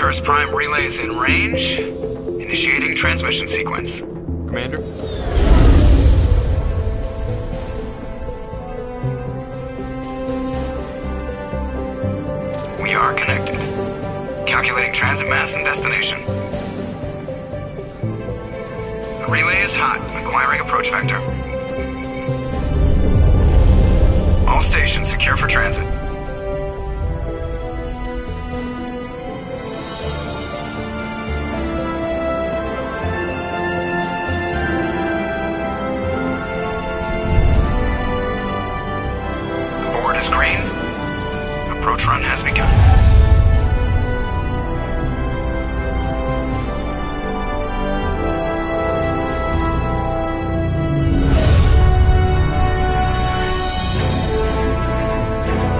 First prime relays in range. Initiating transmission sequence. Commander? We are connected. Calculating transit mass and destination. The relay is hot, acquiring approach vector. All stations secure for transit. The board is green. Approach run has begun.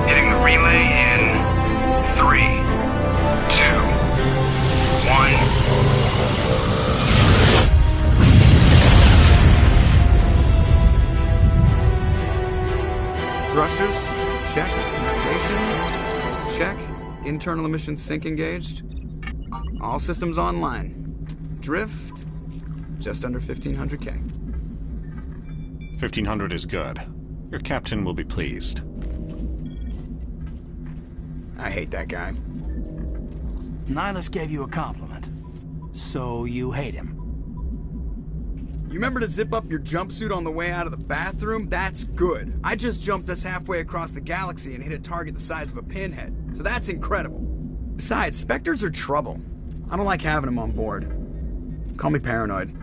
Hitting the relay in 3, 2, 1. Thrusters, check. Navigation, check. Internal emissions sync engaged. All systems online. Drift, just under 1,500K. 1,500 is good. Your captain will be pleased. I hate that guy. Nihilus gave you a compliment. So you hate him. You remember to zip up your jumpsuit on the way out of the bathroom? That's good. I just jumped us halfway across the galaxy and hit a target the size of a pinhead. So that's incredible. Besides, Spectres are trouble. I don't like having them on board. Call me paranoid.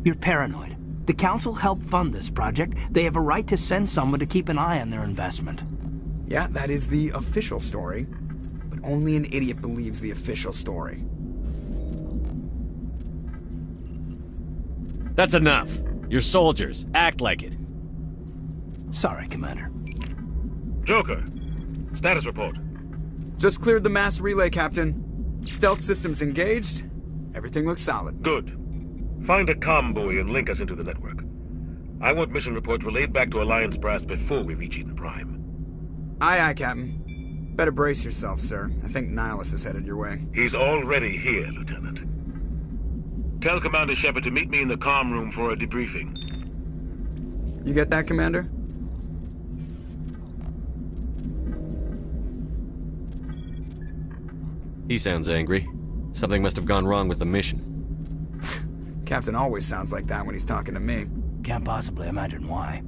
You're paranoid. The Council helped fund this project. They have a right to send someone to keep an eye on their investment. Yeah, that is the official story. But only an idiot believes the official story. That's enough. You're soldiers. Act like it. Sorry, Commander. Joker, status report. Just cleared the mass relay, Captain. Stealth systems engaged. Everything looks solid. Good. Find a comm buoy and link us into the network. I want mission reports relayed back to Alliance Brass before we reach Eden Prime. Aye, aye, Captain. Better brace yourself, sir. I think Nihilus is headed your way. He's already here, Lieutenant. Tell Commander Shepard to meet me in the comm room for a debriefing. You get that, Commander? He sounds angry. Something must have gone wrong with the mission. Captain always sounds like that when he's talking to me. Can't possibly imagine why.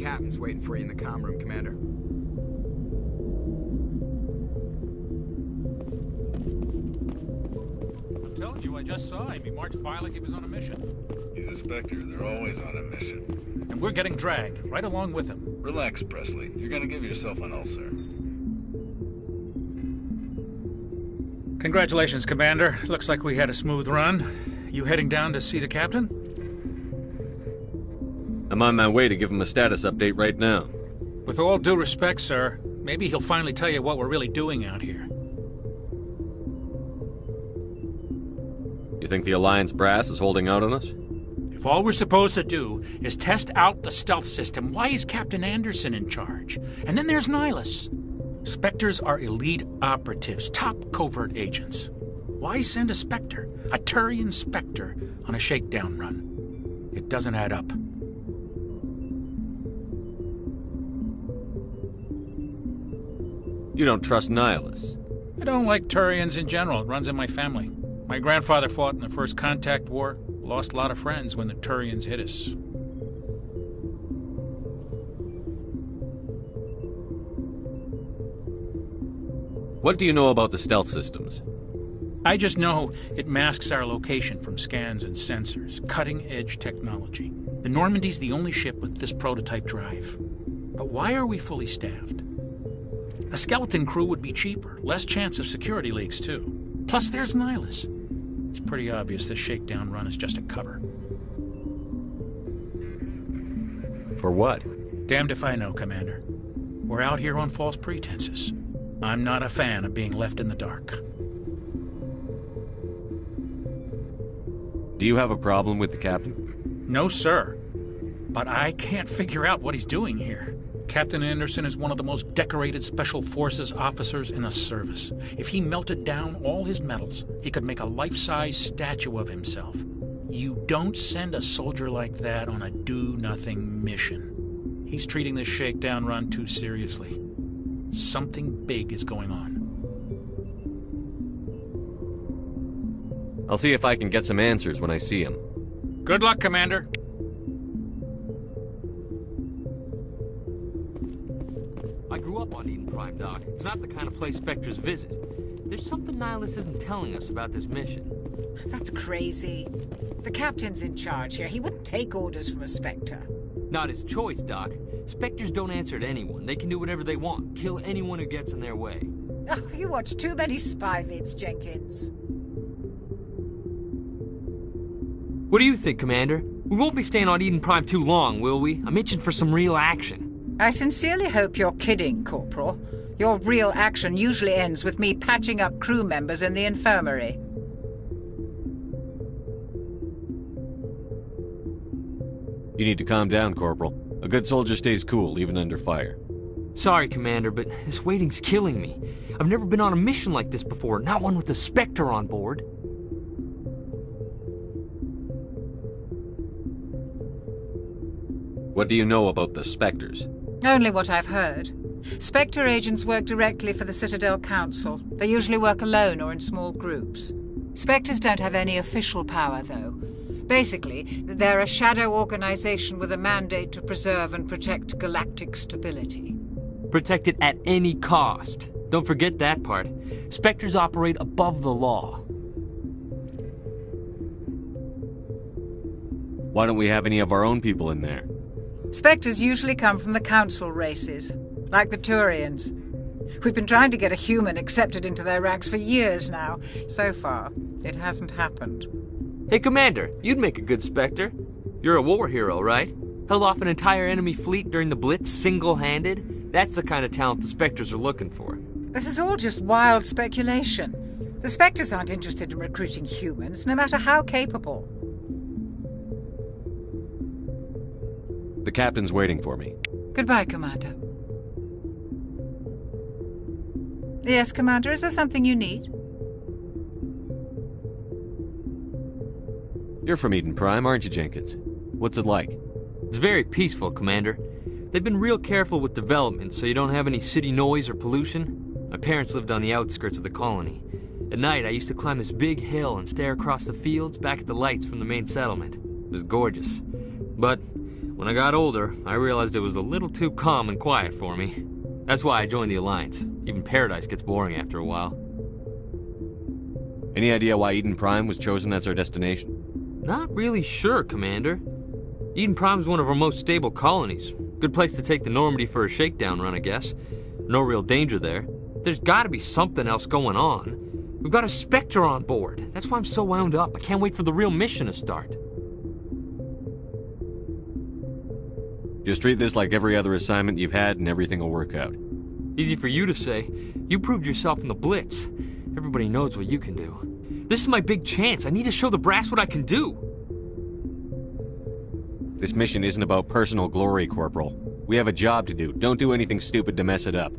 captain's waiting for you in the comm room, Commander. I'm telling you, I just saw him. He marched by like he was on a mission. He's a Spectre. They're always on a mission. And we're getting dragged, right along with him. Relax, Presley. You're gonna give yourself an ulcer. Congratulations, Commander. Looks like we had a smooth run. You heading down to see the captain? I'm on my way to give him a status update right now. With all due respect, sir, maybe he'll finally tell you what we're really doing out here. You think the Alliance brass is holding out on us? If all we're supposed to do is test out the stealth system, why is Captain Anderson in charge? And then there's Nihilus. Spectres are elite operatives, top covert agents. Why send a Spectre, a Turian Spectre, on a shakedown run? It doesn't add up. You don't trust Nihilus? I don't like Turians in general. It runs in my family. My grandfather fought in the First Contact War. Lost a lot of friends when the Turians hit us. What do you know about the stealth systems? I just know it masks our location from scans and sensors. Cutting-edge technology. The Normandy's the only ship with this prototype drive. But why are we fully staffed? A skeleton crew would be cheaper. Less chance of security leaks, too. Plus, there's Nihilus. It's pretty obvious this shakedown run is just a cover. For what? Damned if I know, Commander. We're out here on false pretenses. I'm not a fan of being left in the dark. Do you have a problem with the captain? No, sir. But I can't figure out what he's doing here. Captain Anderson is one of the most decorated Special Forces officers in the service. If he melted down all his medals, he could make a life-size statue of himself. You don't send a soldier like that on a do-nothing mission. He's treating this shakedown run too seriously. Something big is going on. I'll see if I can get some answers when I see him. Good luck, Commander. I grew up on Eden Prime, Doc. It's not the kind of place Spectres visit. There's something Nihilus isn't telling us about this mission. That's crazy. The captain's in charge here. He wouldn't take orders from a Spectre. Not his choice, Doc. Spectres don't answer to anyone. They can do whatever they want. Kill anyone who gets in their way. Oh, you watch too many spy vids, Jenkins. What do you think, Commander? We won't be staying on Eden Prime too long, will we? I'm itching for some real action. I sincerely hope you're kidding, Corporal. Your real action usually ends with me patching up crew members in the infirmary. You need to calm down, Corporal. A good soldier stays cool, even under fire. Sorry, Commander, but this waiting's killing me. I've never been on a mission like this before, not one with a Spectre on board. What do you know about the Spectres? Only what I've heard. Spectre agents work directly for the Citadel Council. They usually work alone or in small groups. Spectres don't have any official power, though. Basically, they're a shadow organization with a mandate to preserve and protect galactic stability. Protect it at any cost. Don't forget that part. Spectres operate above the law. Why don't we have any of our own people in there? Spectres usually come from the Council races, like the Turians. We've been trying to get a human accepted into their ranks for years now. So far, it hasn't happened. Hey, Commander, you'd make a good Spectre. You're a war hero, right? Held off an entire enemy fleet during the Blitz single-handed? That's the kind of talent the Spectres are looking for. This is all just wild speculation. The Spectres aren't interested in recruiting humans, no matter how capable. The captain's waiting for me. Goodbye, Commander. Yes, Commander, is there something you need? You're from Eden Prime, aren't you, Jenkins? What's it like? It's very peaceful, Commander. They've been real careful with development, so you don't have any city noise or pollution. My parents lived on the outskirts of the colony. At night, I used to climb this big hill and stare across the fields back at the lights from the main settlement. It was gorgeous. But When I got older, I realized it was a little too calm and quiet for me. That's why I joined the Alliance. Even Paradise gets boring after a while. Any idea why Eden Prime was chosen as our destination? Not really sure, Commander. Eden Prime's one of our most stable colonies. Good place to take the Normandy for a shakedown run, I guess. No real danger there. There's gotta be something else going on. We've got a Spectre on board. That's why I'm so wound up. I can't wait for the real mission to start. Just treat this like every other assignment you've had and everything will work out. Easy for you to say. You proved yourself in the Blitz. Everybody knows what you can do. This is my big chance. I need to show the brass what I can do. This mission isn't about personal glory, Corporal. We have a job to do. Don't do anything stupid to mess it up.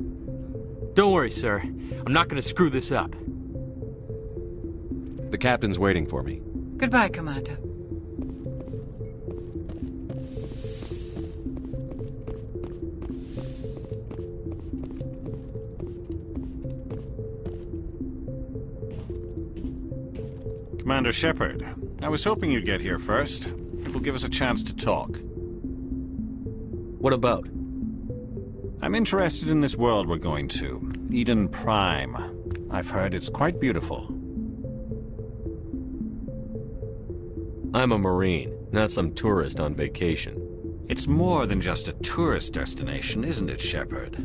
Don't worry, sir. I'm not gonna screw this up. The captain's waiting for me. Goodbye, Commander. Commander Shepard, I was hoping you'd get here first. It will give us a chance to talk. What about? I'm interested in this world we're going to, Eden Prime. I've heard it's quite beautiful. I'm a Marine, not some tourist on vacation. It's more than just a tourist destination, isn't it, Shepard?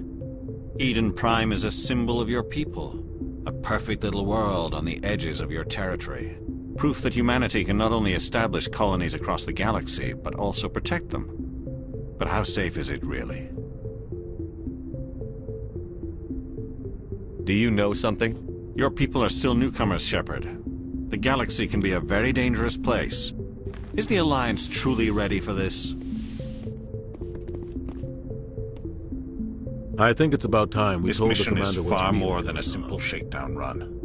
Eden Prime is a symbol of your people. A perfect little world on the edges of your territory. Proof that humanity can not only establish colonies across the galaxy, but also protect them. But how safe is it, really? Do you know something? Your people are still newcomers, Shepard. The galaxy can be a very dangerous place. Is the Alliance truly ready for this? I think it's about time we told the This commander mission is what's far really more than going a simple on. shakedown run.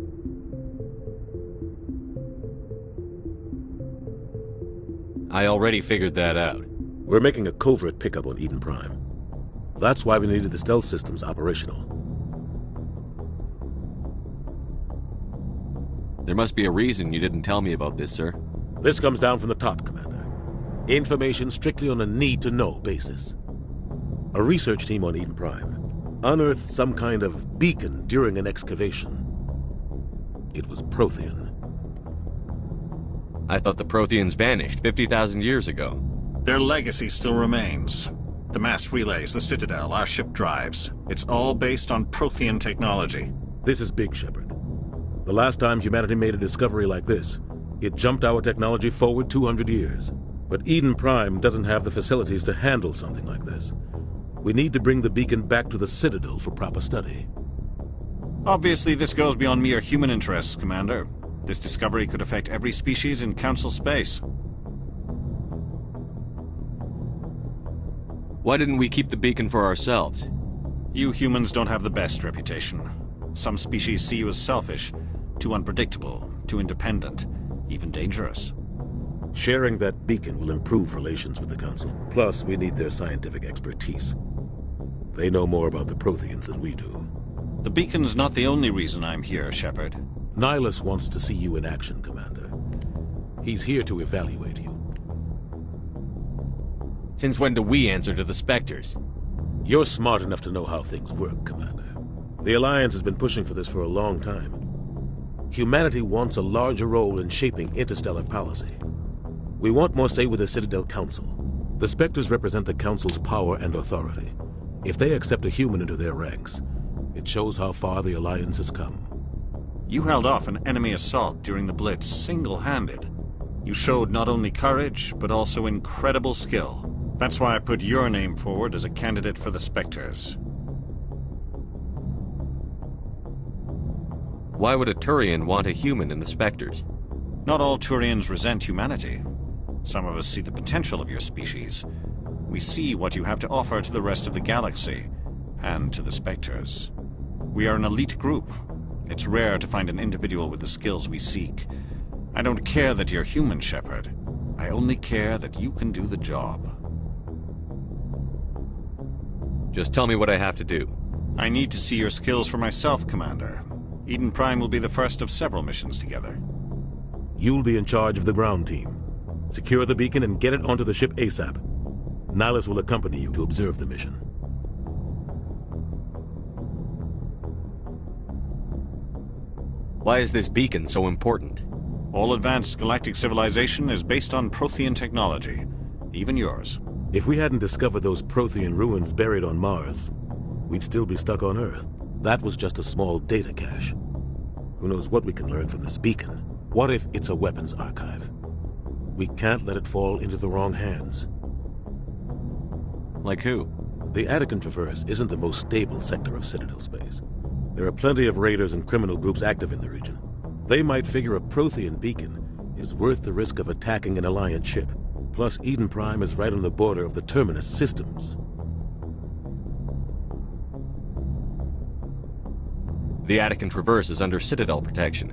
I already figured that out. We're making a covert pickup on Eden Prime. That's why we needed the stealth systems operational. There must be a reason you didn't tell me about this, sir. This comes down from the top, Commander. Information strictly on a need-to-know basis. A research team on Eden Prime unearthed some kind of beacon during an excavation. It was Prothean. I thought the Protheans vanished 50,000 years ago. Their legacy still remains. The mass relays, the Citadel, our ship drives. It's all based on Prothean technology. This is big, Shepard. The last time humanity made a discovery like this, it jumped our technology forward 200 years. But Eden Prime doesn't have the facilities to handle something like this. We need to bring the beacon back to the Citadel for proper study. Obviously, this goes beyond mere human interests, Commander. This discovery could affect every species in Council space. Why didn't we keep the beacon for ourselves? You humans don't have the best reputation. Some species see you as selfish, too unpredictable, too independent, even dangerous. Sharing that beacon will improve relations with the Council. Plus, we need their scientific expertise. They know more about the Protheans than we do. The beacon's not the only reason I'm here, Shepard. Nihilus wants to see you in action, Commander. He's here to evaluate you. Since when do we answer to the Spectres? You're smart enough to know how things work, Commander. The Alliance has been pushing for this for a long time. Humanity wants a larger role in shaping interstellar policy. We want more say with the Citadel Council. The Spectres represent the Council's power and authority. If they accept a human into their ranks, it shows how far the Alliance has come. You held off an enemy assault during the Blitz single-handed. You showed not only courage, but also incredible skill. That's why I put your name forward as a candidate for the Spectres. Why would a Turian want a human in the Spectres? Not all Turians resent humanity. Some of us see the potential of your species. We see what you have to offer to the rest of the galaxy, and to the Spectres. We are an elite group. It's rare to find an individual with the skills we seek. I don't care that you're human, Shepard. I only care that you can do the job. Just tell me what I have to do. I need to see your skills for myself, Commander. Eden Prime will be the first of several missions together. You'll be in charge of the ground team. Secure the beacon and get it onto the ship ASAP. Nihilus will accompany you to observe the mission. Why is this beacon so important? All advanced galactic civilization is based on Prothean technology, even yours. If we hadn't discovered those Prothean ruins buried on Mars, we'd still be stuck on Earth. That was just a small data cache. Who knows what we can learn from this beacon? What if it's a weapons archive? We can't let it fall into the wrong hands. Like who? The Attican Traverse isn't the most stable sector of Citadel space. There are plenty of raiders and criminal groups active in the region. They might figure a Prothean beacon is worth the risk of attacking an Alliance ship. Plus, Eden Prime is right on the border of the Terminus systems. The Attican Traverse is under Citadel protection.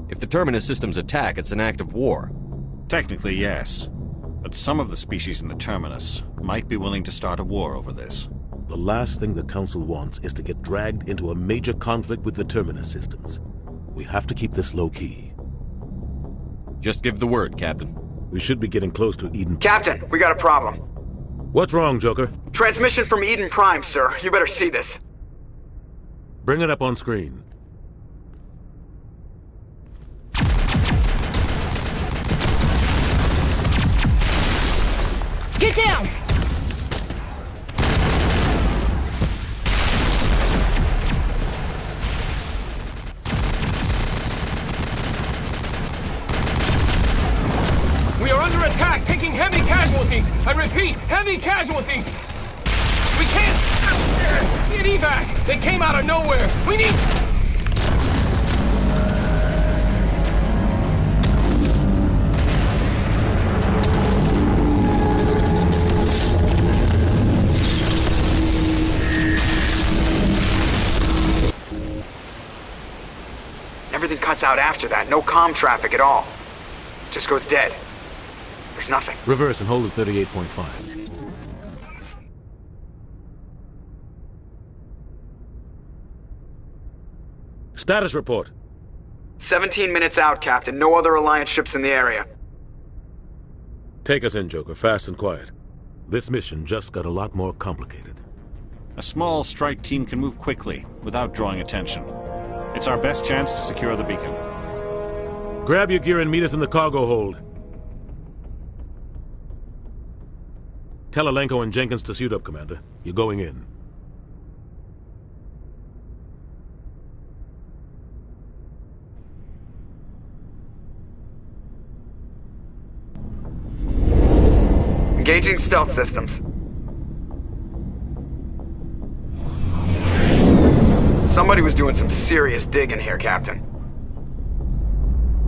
If the Terminus systems attack, it's an act of war. Technically, yes. But some of the species in the Terminus might be willing to start a war over this. The last thing the Council wants is to get dragged into a major conflict with the Terminus systems. We have to keep this low-key. Just give the word, Captain. We should be getting close to Eden. Captain, we got a problem. What's wrong, Joker? Transmission from Eden Prime, sir. You better see this. Bring it up on screen. Get down! We are under attack, taking heavy casualties. I repeat, heavy casualties. We can't get evac. They came out of nowhere. We need... Everything cuts out after that. No comm traffic at all. Just goes dead. There's nothing. Reverse and hold at 38.5. Status report. 17 minutes out, Captain. No other Alliance ships in the area. Take us in, Joker, fast and quiet. This mission just got a lot more complicated. A small strike team can move quickly, without drawing attention. It's our best chance to secure the beacon. Grab your gear and meet us in the cargo hold. Tell Alenko and Jenkins to suit up, Commander. You're going in. Engaging stealth systems. Somebody was doing some serious digging here, Captain.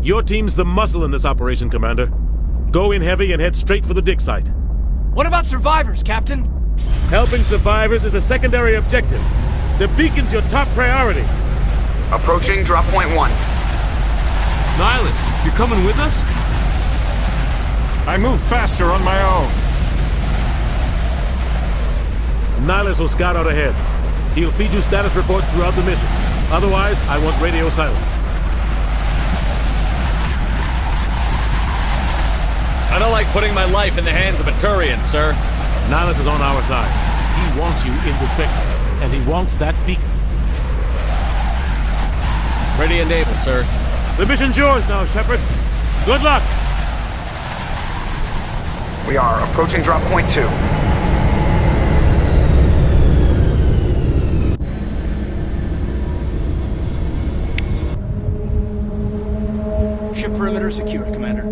Your team's the muscle in this operation, Commander. Go in heavy and head straight for the dig site. What about survivors, Captain? Helping survivors is a secondary objective. The beacon's your top priority. Approaching drop point 1. Nihilus, you're coming with us? I move faster on my own. Nihilus will scout out ahead. He'll feed you status reports throughout the mission. Otherwise, I want radio silence. I don't like putting my life in the hands of a Turian, sir. Nihilus is on our side. He wants you in the Spectres, and he wants that beacon. Ready and able, sir. The mission's yours now, Shepard. Good luck! We are approaching drop point 2. Ship perimeter secured, Commander.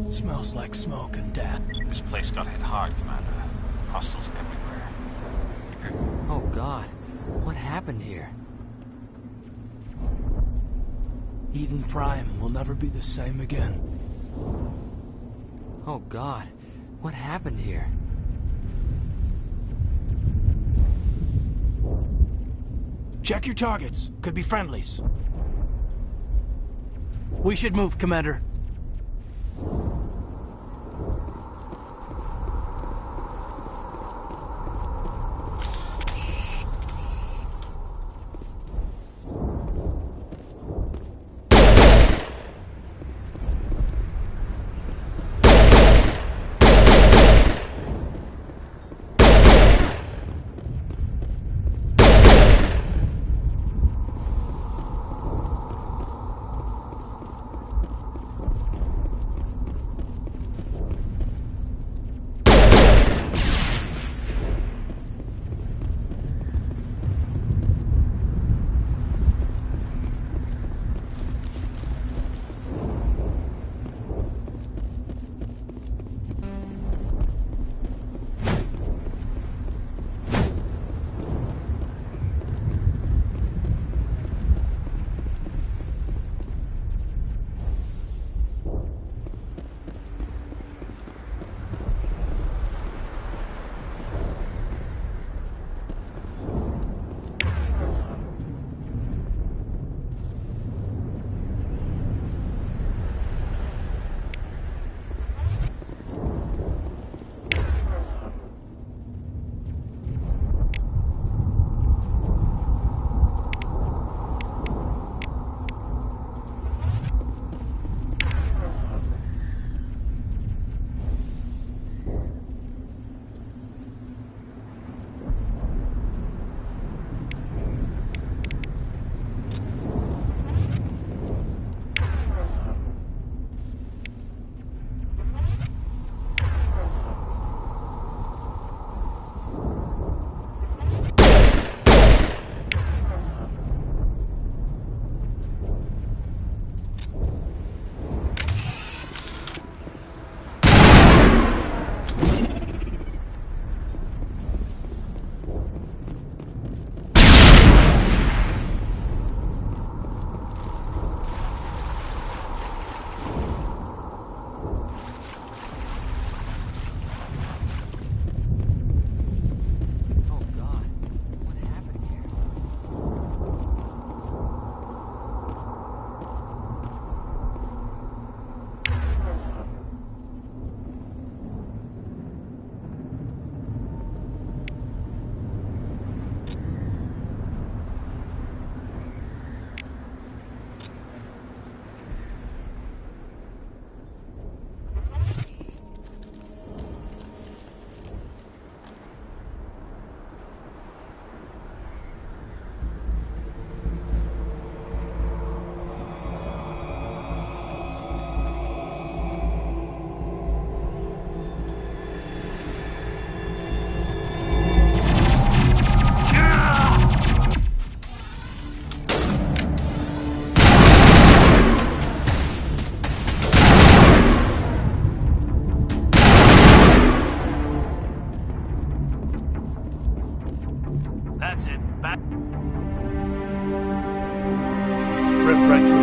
Smells like smoke and death. This place got hit hard, Commander. Hostiles everywhere. Oh God, what happened here? Eden Prime will never be the same again. Oh God, what happened here? Check your targets. Could be friendlies. We should move, Commander.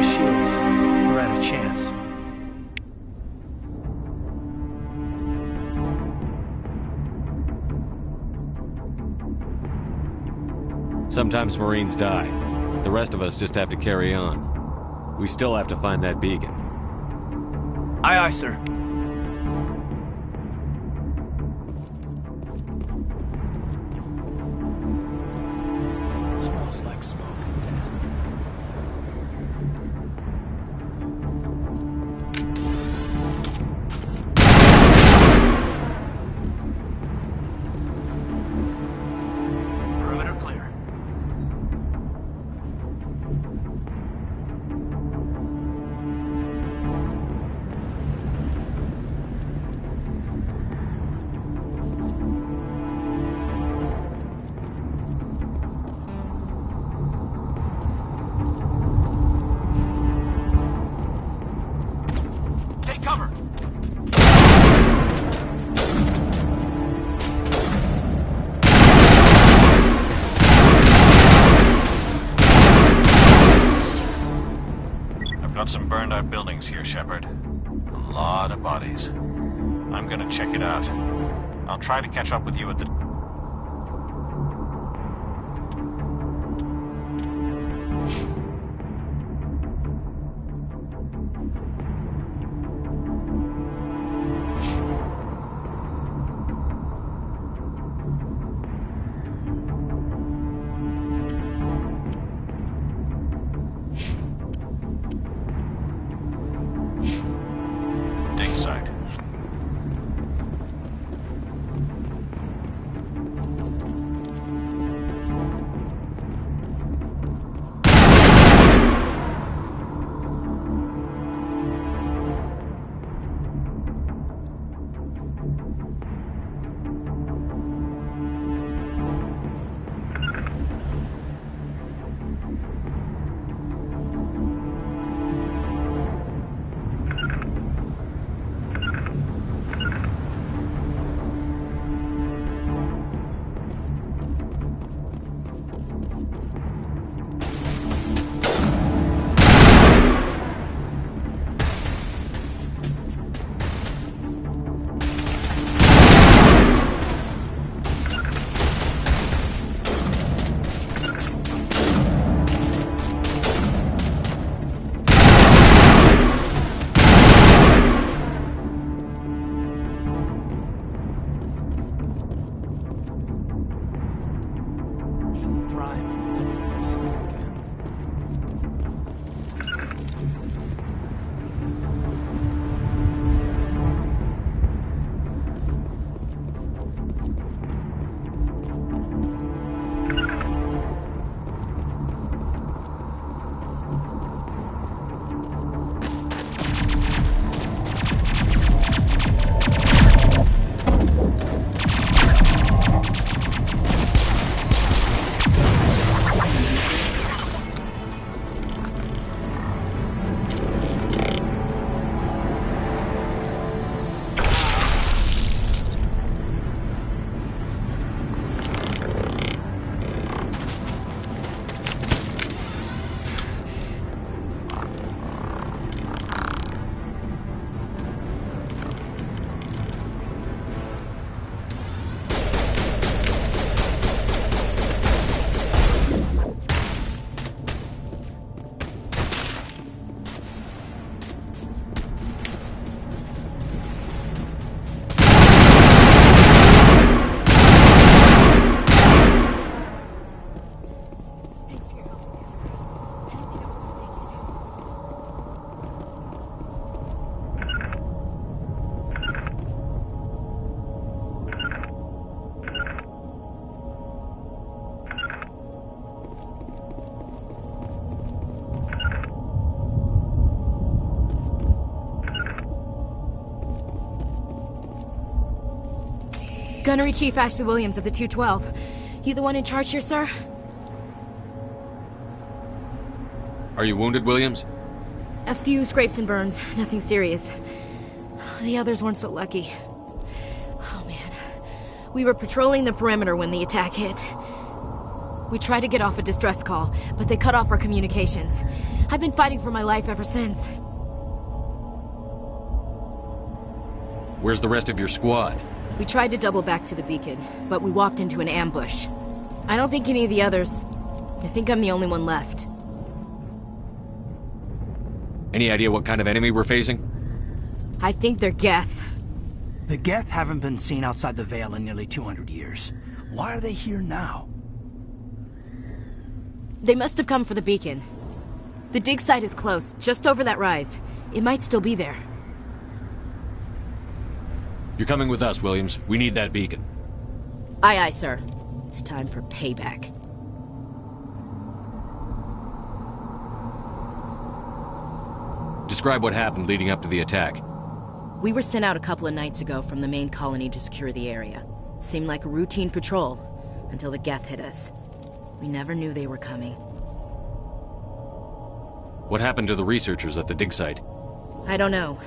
shields. We're at a chance. Sometimes Marines die. The rest of us just have to carry on. We still have to find that beacon. Aye, aye, sir. Smells like smoke and death. Perimeter clear. Take cover! I've got some burned out buildings here, Shepard. A lot of bodies. I'm gonna check it out. I'll try to catch up with you at the... dig site. Gunnery Chief Ashley Williams of the 212. You the one in charge here, sir? Are you wounded, Williams? A few scrapes and burns, nothing serious. The others weren't so lucky. Oh man. We were patrolling the perimeter when the attack hit. We tried to get off a distress call, but they cut off our communications. I've been fighting for my life ever since. Where's the rest of your squad? We tried to double back to the beacon, but we walked into an ambush. I don't think any of the others... I think I'm the only one left. Any idea what kind of enemy we're facing? I think they're Geth. The Geth haven't been seen outside the Veil in nearly 200 years. Why are they here now? They must have come for the beacon. The dig site is close, just over that rise. It might still be there. You're coming with us, Williams. We need that beacon. Aye, aye, sir. It's time for payback. Describe what happened leading up to the attack. We were sent out a couple of nights ago from the main colony to secure the area. Seemed like a routine patrol, until the Geth hit us. We never knew they were coming. What happened to the researchers at the dig site? I don't know.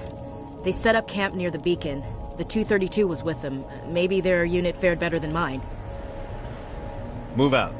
They set up camp near the beacon. The 232 was with them. Maybe their unit fared better than mine. Move out.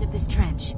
Of this trench.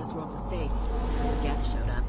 this world was safe until Geth showed up.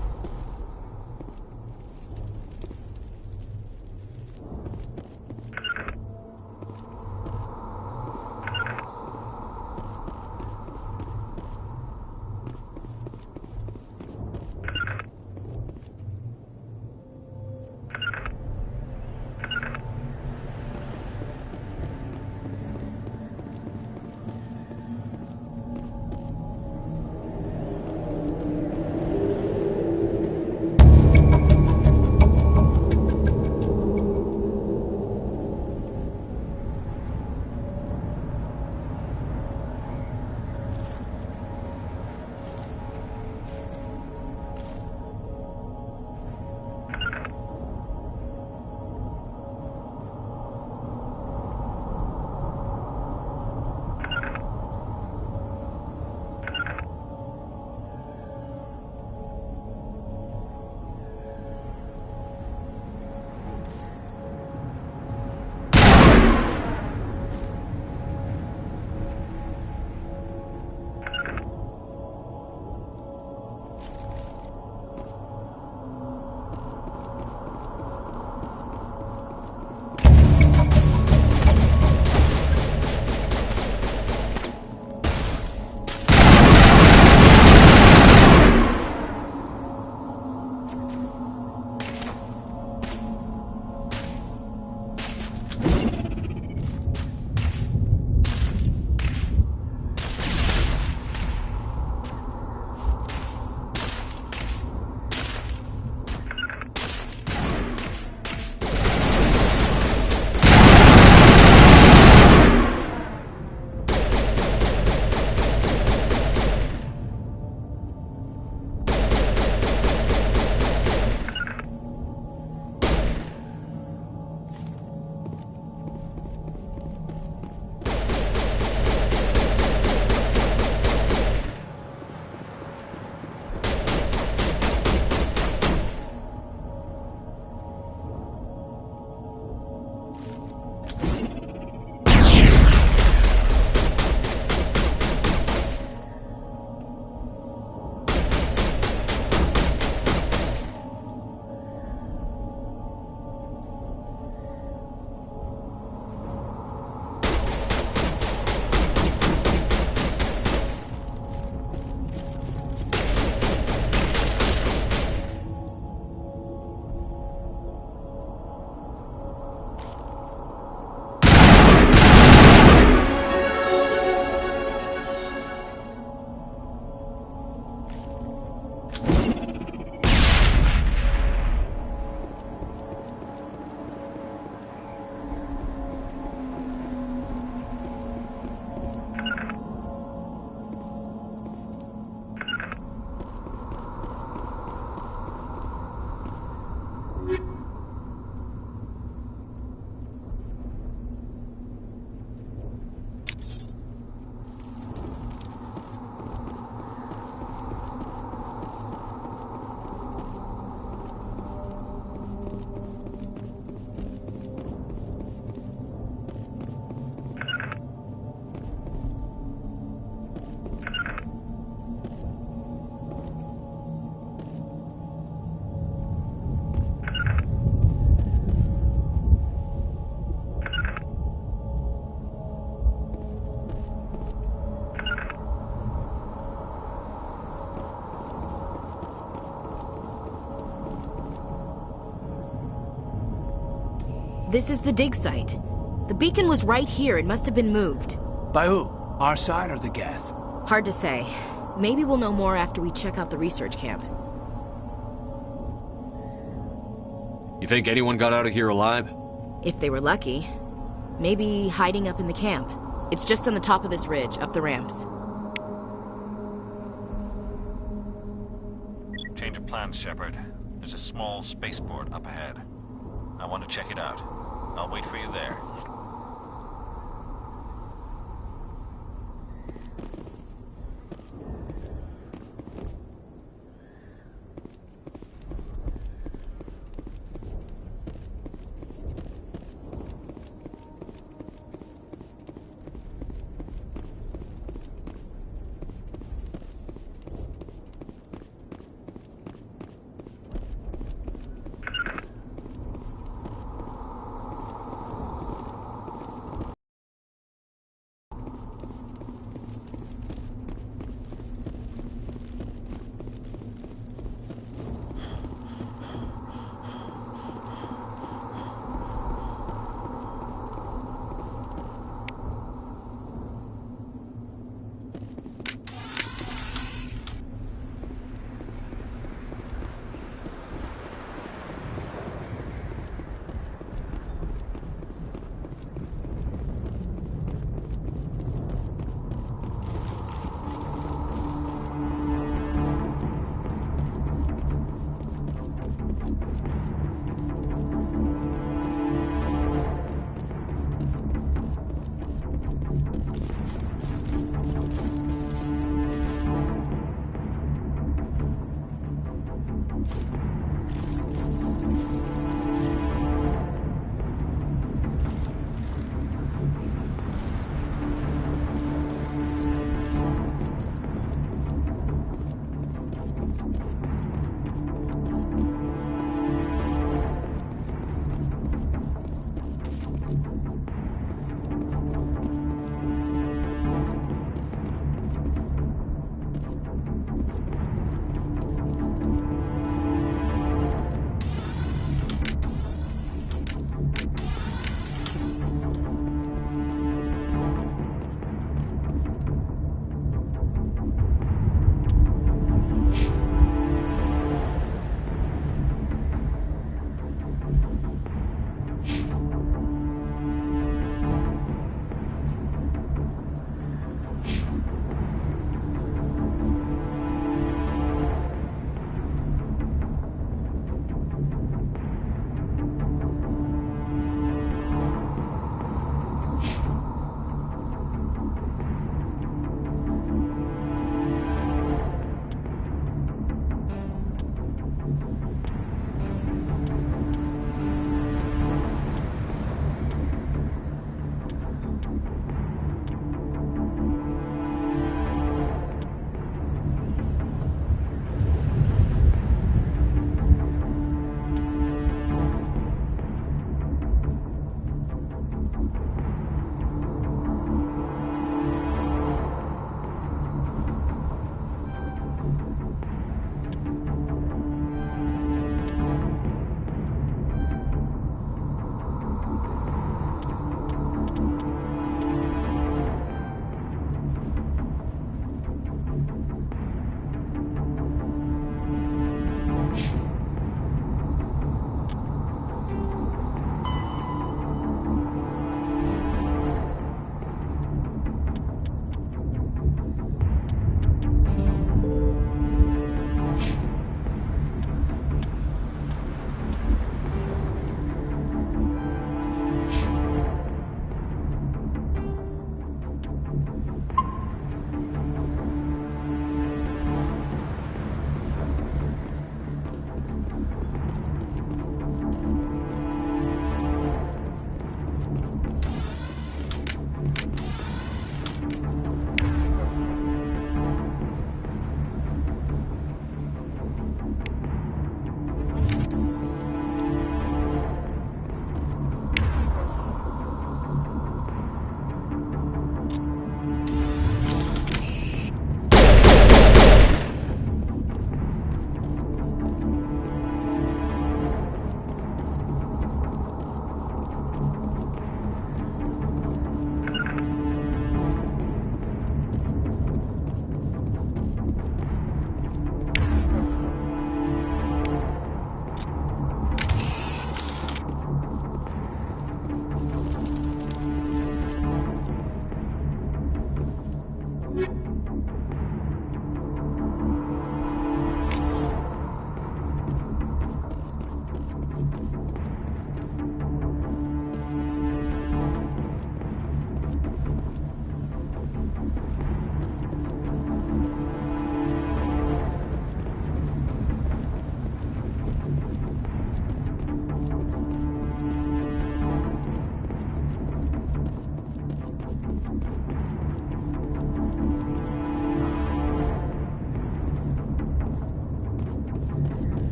This is the dig site. The beacon was right here. It must have been moved. By who? Our side or the Geth? Hard to say. Maybe we'll know more after we check out the research camp. You think anyone got out of here alive? If they were lucky. Maybe hiding up in the camp. It's just on the top of this ridge, up the ramps. Change of plans, Shepard. There's a small spaceport up ahead. I want to check it out. I'll wait for you there.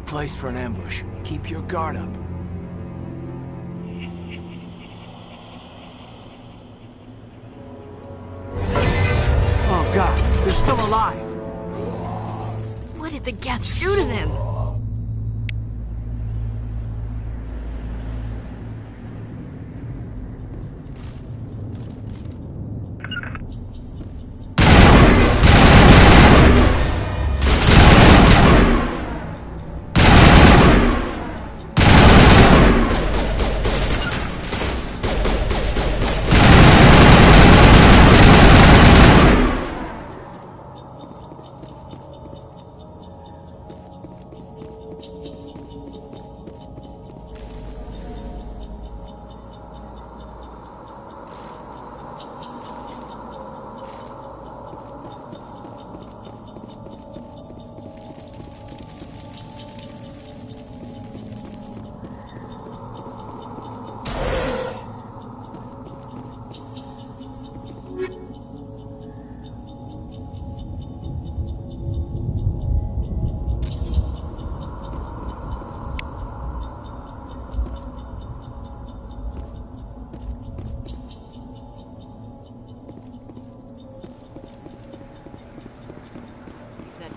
place for an ambush. Keep your guard up. Oh god, they're still alive. What did the Geth do to them?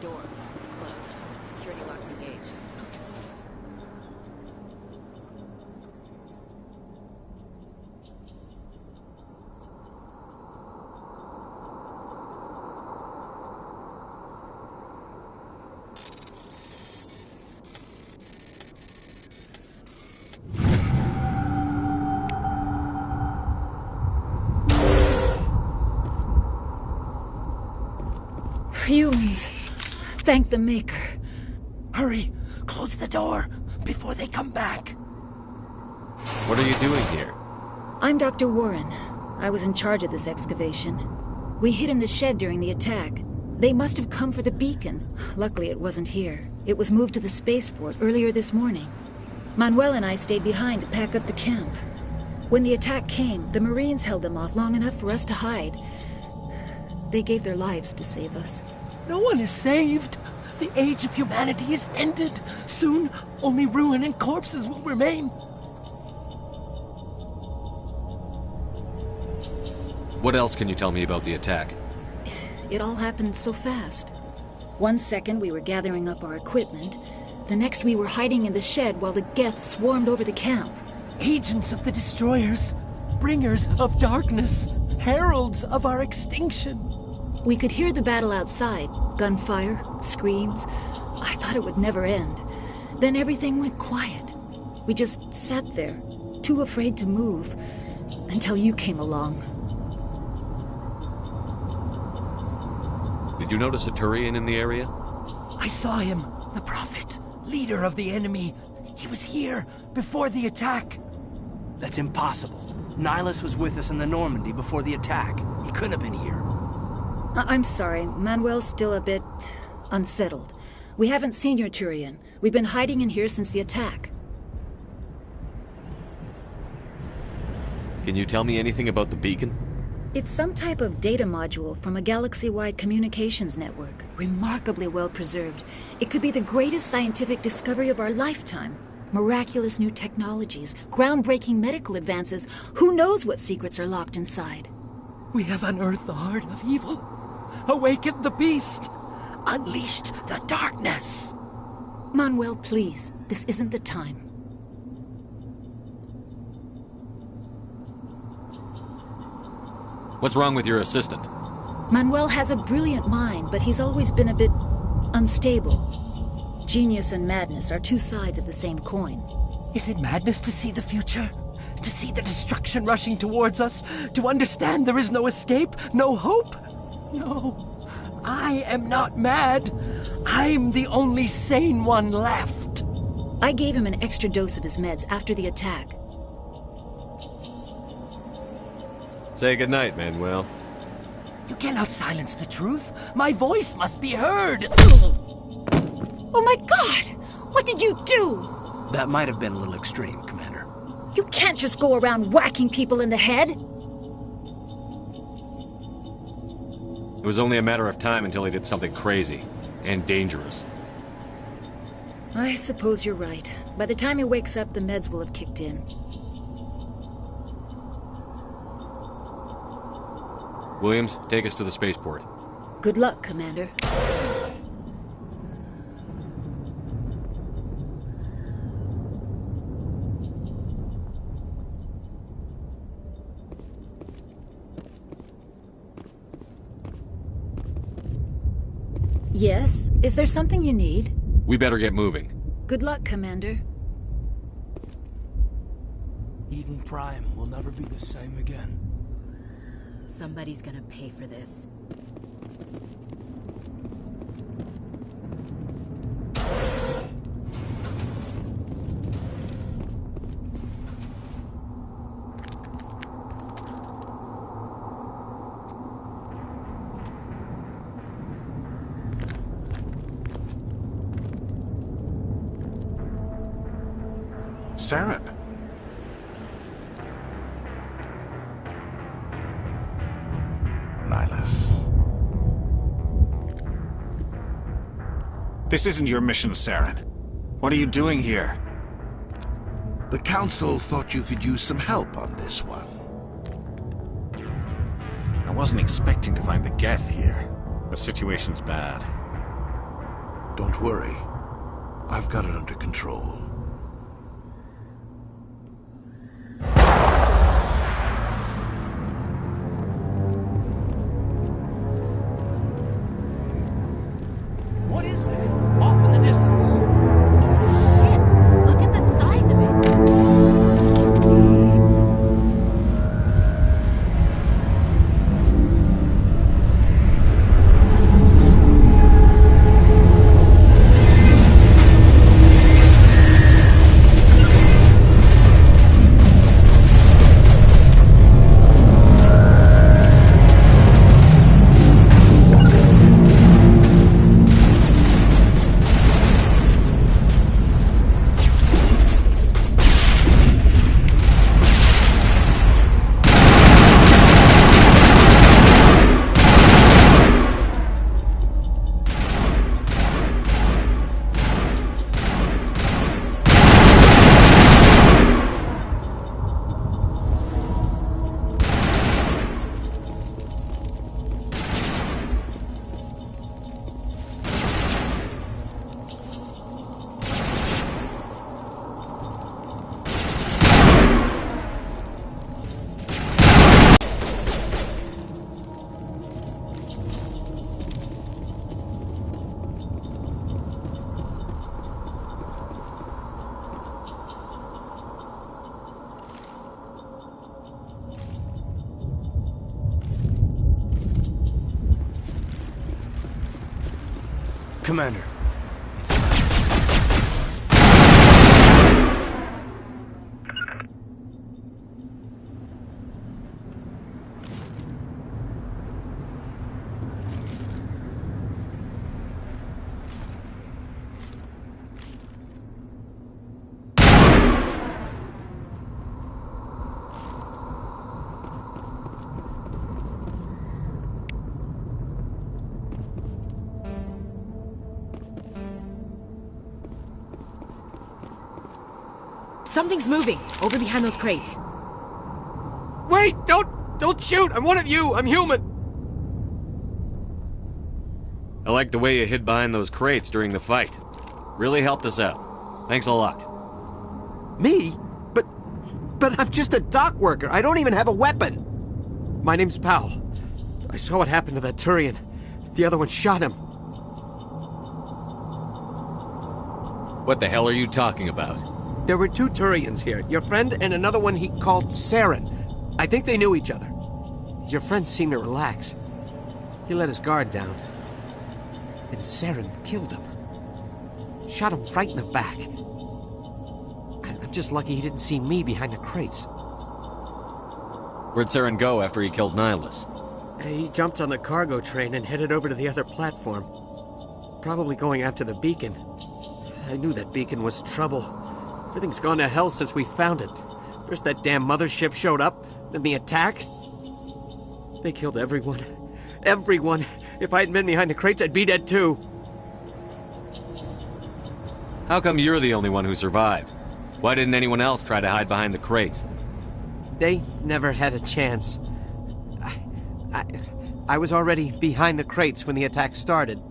Door. It's closed. Security lock's engaged. Humans. Thank the Maker. Hurry! Close the door before they come back. What are you doing here? I'm Dr. Warren. I was in charge of this excavation. We hid in the shed during the attack. They must have come for the beacon. Luckily, it wasn't here. It was moved to the spaceport earlier this morning. Manuel and I stayed behind to pack up the camp. When the attack came, the Marines held them off long enough for us to hide. They gave their lives to save us. No one is saved. The age of humanity is ended. Soon, only ruin and corpses will remain. What else can you tell me about the attack? It all happened so fast. 1 second we were gathering up our equipment. The next we were hiding in the shed while the Geth swarmed over the camp. Agents of the Destroyers. Bringers of darkness. Heralds of our extinction. We could hear the battle outside. Gunfire, screams. I thought it would never end. Then everything went quiet. We just sat there, too afraid to move, until you came along. Did you notice a Turian in the area? I saw him, the Prophet, leader of the enemy. He was here before the attack. That's impossible. Nihilus was with us in the Normandy before the attack. He couldn't have been here. I'm sorry. Manuel's still a bit unsettled. We haven't seen your Turian. We've been hiding in here since the attack. Can you tell me anything about the beacon? It's some type of data module from a galaxy-wide communications network. Remarkably well preserved. It could be the greatest scientific discovery of our lifetime. Miraculous new technologies, groundbreaking medical advances. Who knows what secrets are locked inside? We have unearthed the heart of evil, awakened the beast, unleashed the darkness. Manuel, please. This isn't the time. What's wrong with your assistant? Manuel has a brilliant mind, but he's always been a bit unstable. Genius and madness are two sides of the same coin. Is it madness to see the future? To see the destruction rushing towards us? To understand there is no escape? No hope? No. I am not mad. I'm the only sane one left. I gave him an extra dose of his meds after the attack. Say goodnight, Manuel. You cannot silence the truth. My voice must be heard. Oh my God! What did you do? That might have been a little extreme, Commander. You can't just go around whacking people in the head. It was only a matter of time until he did something crazy and dangerous. I suppose you're right. By the time he wakes up, the meds will have kicked in. Williams, take us to the spaceport. Good luck, Commander. Yes? Is there something you need? We better get moving. Good luck, Commander. Eden Prime will never be the same again. Somebody's gonna pay for this. Saren. Nihilus. This isn't your mission, Saren. What are you doing here? The Council thought you could use some help on this one. I wasn't expecting to find the Geth here. The situation's bad. Don't worry. I've got it under control. What is that? Off in the distance. It's a ship. Look at the size of it. Commander, Something's moving over behind those crates. Wait! Don't shoot! I'm one of you! I'm human! I like the way you hid behind those crates during the fight. Really helped us out. Thanks a lot. Me? But I'm just a dock worker. I don't even have a weapon. My name's Powell. I saw what happened to that Turian. The other one shot him. What the hell are you talking about? There were two Turians here. Your friend and another one he called Saren. I think they knew each other. Your friend seemed to relax. He let his guard down. And Saren killed him. Shot him right in the back. I'm just lucky he didn't see me behind the crates. Where'd Saren go after he killed Nihilus? He jumped on the cargo train and headed over to the other platform. Probably going after the beacon. I knew that beacon was trouble. Everything's gone to hell since we found it. First that damn mothership showed up, then the attack. They killed everyone. Everyone. If I hadn't been behind the crates, I'd be dead too. How come you're the only one who survived? Why didn't anyone else try to hide behind the crates? They never had a chance. I was already behind the crates when the attack started.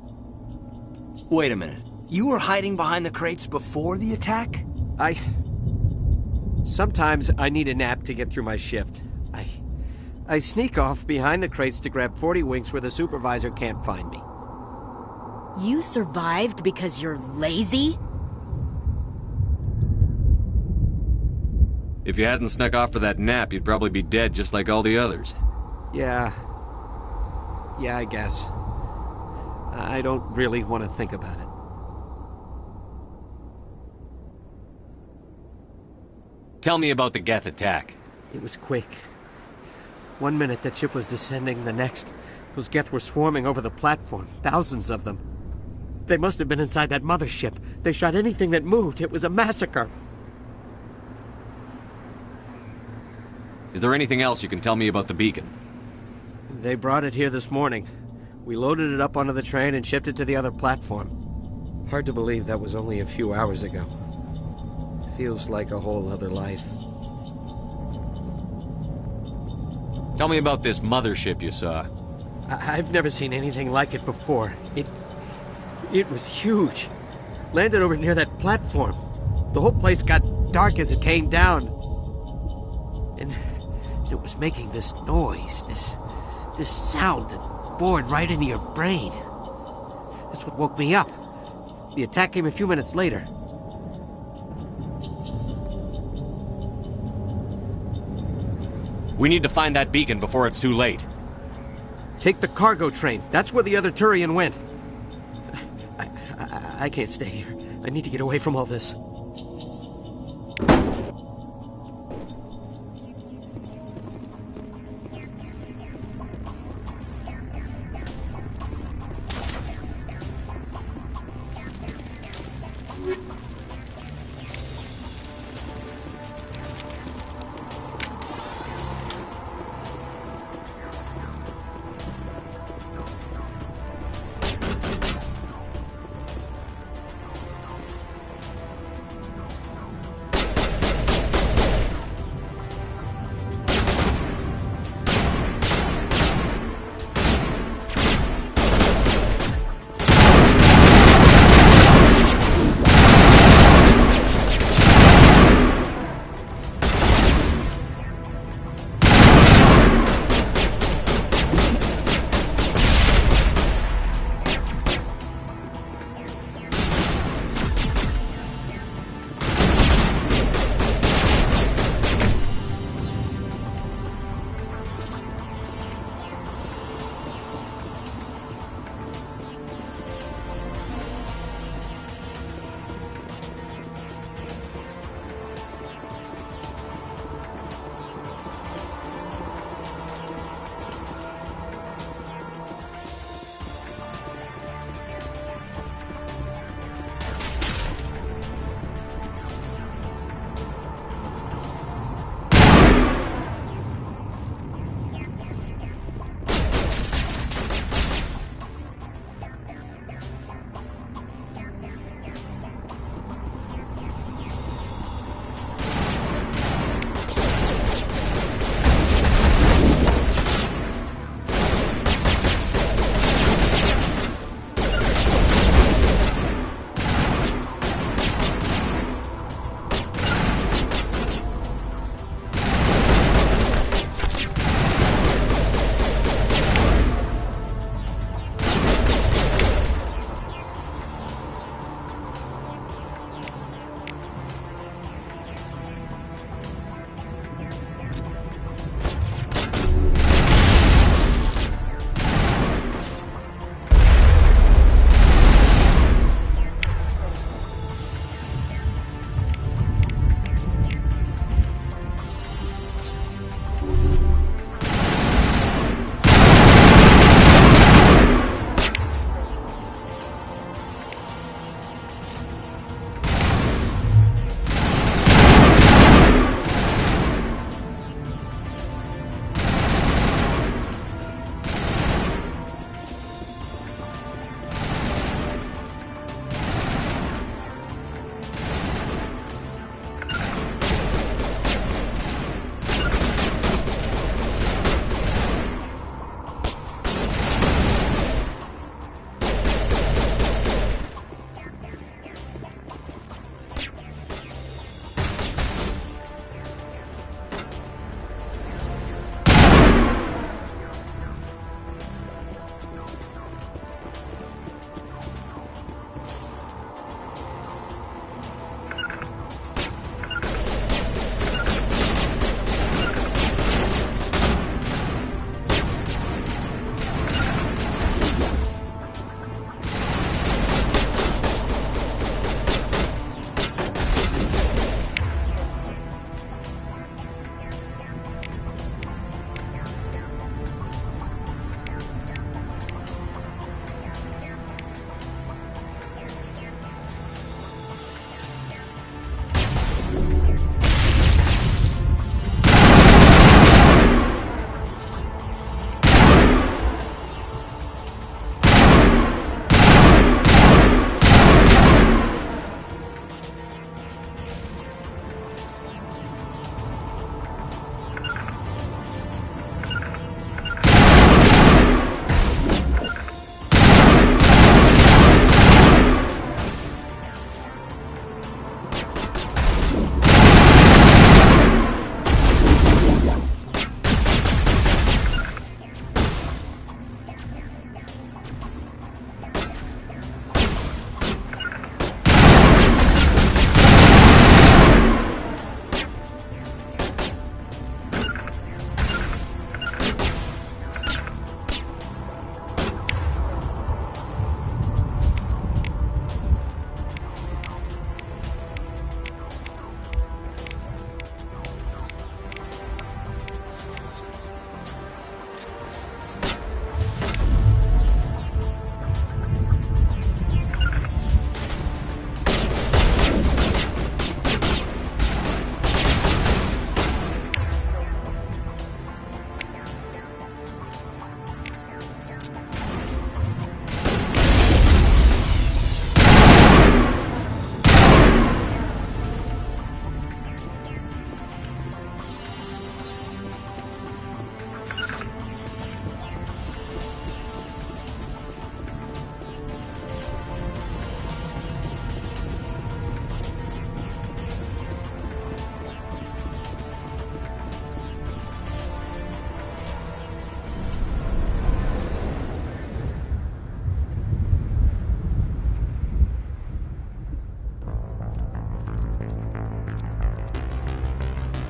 Wait a minute. You were hiding behind the crates before the attack? Sometimes I need a nap to get through my shift. I sneak off behind the crates to grab 40 winks where the supervisor can't find me. You survived because you're lazy? If you hadn't snuck off for that nap, you'd probably be dead just like all the others. Yeah, I guess. I don't really want to think about it. Tell me about the Geth attack. It was quick. 1 minute the ship was descending, the next, those Geth were swarming over the platform. Thousands of them. They must have been inside that mothership. They shot anything that moved. It was a massacre. Is there anything else you can tell me about the beacon? They brought it here this morning. We loaded it up onto the train and shipped it to the other platform. Hard to believe that was only a few hours ago. Feels like a whole other life. Tell me about this mothership you saw. I've never seen anything like it before. It was huge. Landed over near that platform. The whole place got dark as it came down. And it was making this noise, this sound that bored right into your brain. That's what woke me up. The attack came a few minutes later. We need to find that beacon before it's too late. Take the cargo train. That's where the other Turian went. I can't stay here. I need to get away from all this.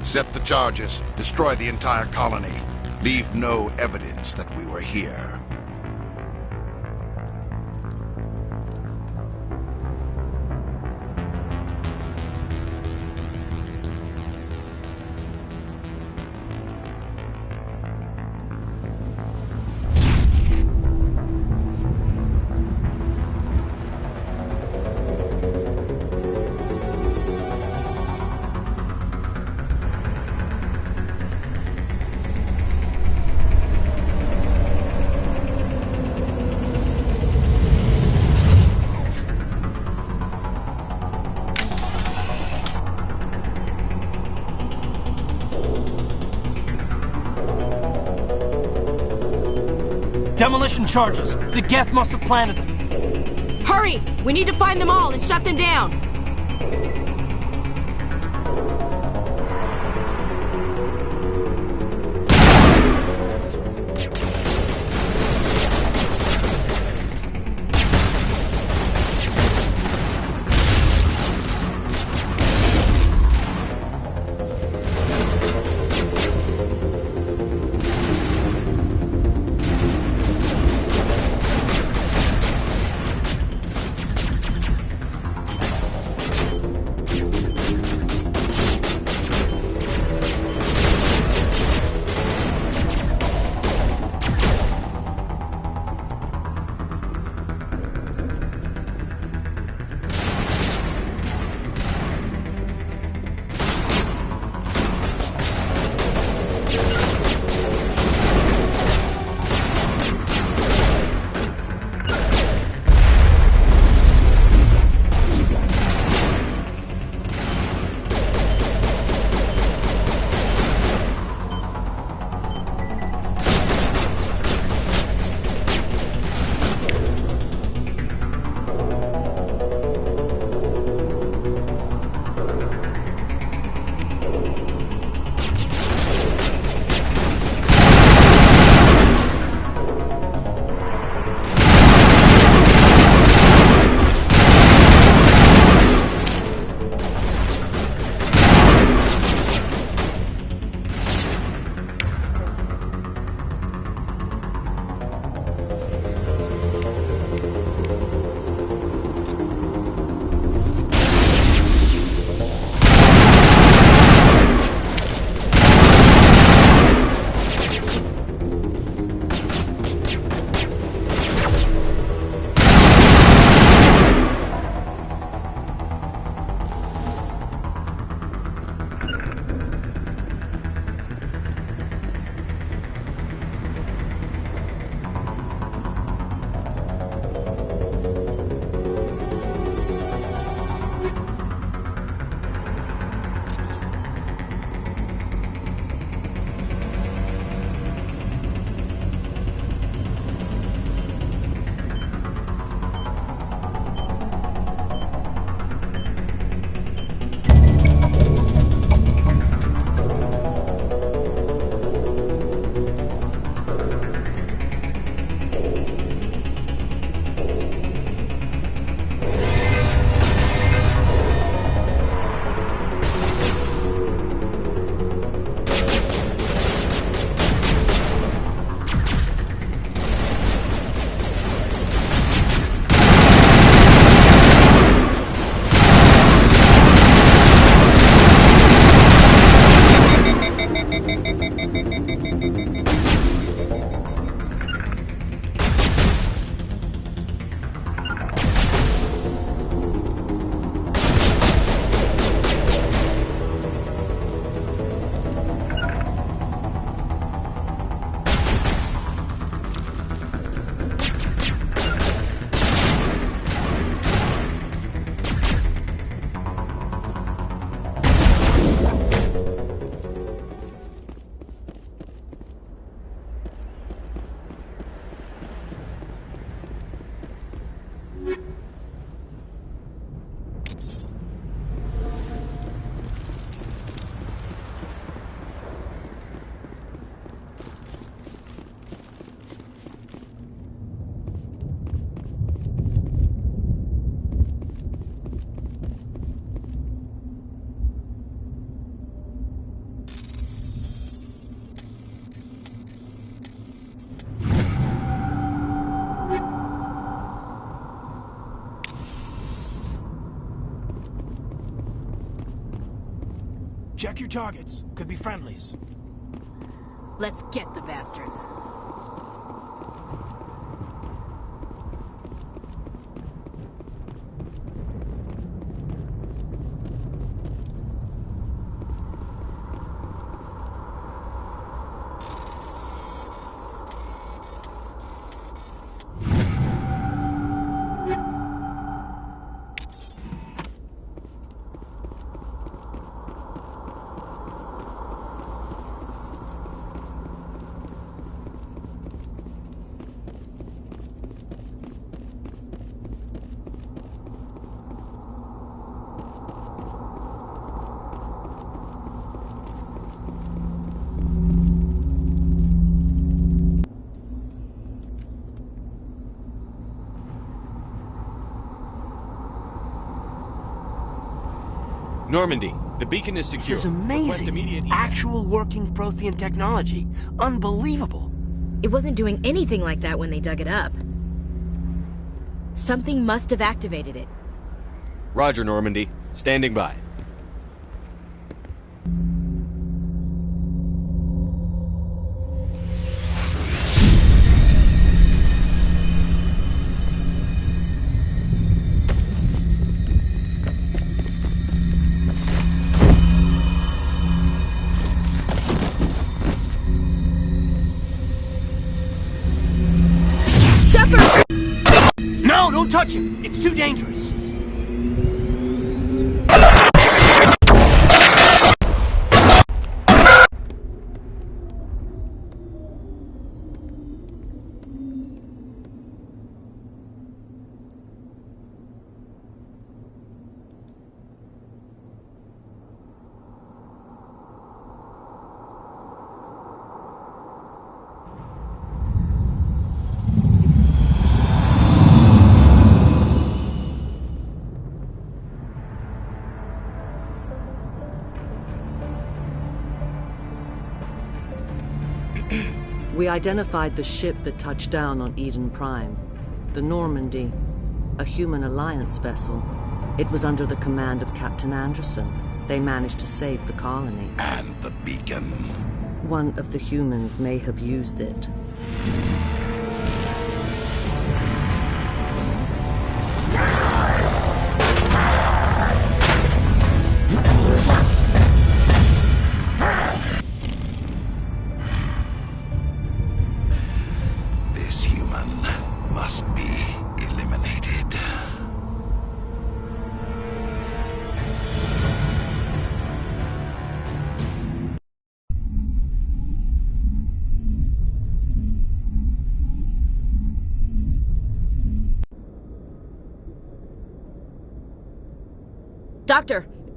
Set the charges. Destroy the entire colony. Leave no evidence that we were here. Demolition charges. The Geth must have planted them. Hurry! We need to find them all and shut them down! Mark your targets. Could be friendlies. Let's get the bastards. Normandy, the beacon is secure. This is amazing. Actual working Prothean technology. Unbelievable. It wasn't doing anything like that when they dug it up. Something must have activated it. Roger, Normandy. Standing by. No, don't touch him. It's too dangerous. We identified the ship that touched down on Eden Prime. The Normandy, a human alliance vessel. It was under the command of Captain Anderson. They managed to save the colony. And the beacon. One of the humans may have used it. This human must be eliminated.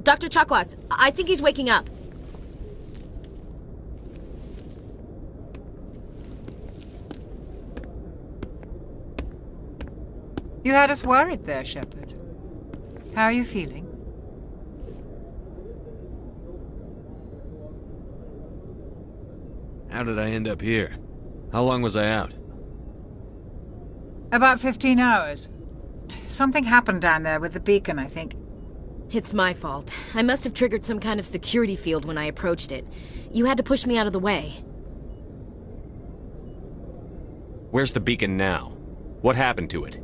Dr. Chakwas, I think he's waking up. You had us worried there, Shepard. How are you feeling? How did I end up here? How long was I out? About 15 hours. Something happened down there with the beacon, I think. It's my fault. I must have triggered some kind of security field when I approached it. You had to push me out of the way. Where's the beacon now? What happened to it?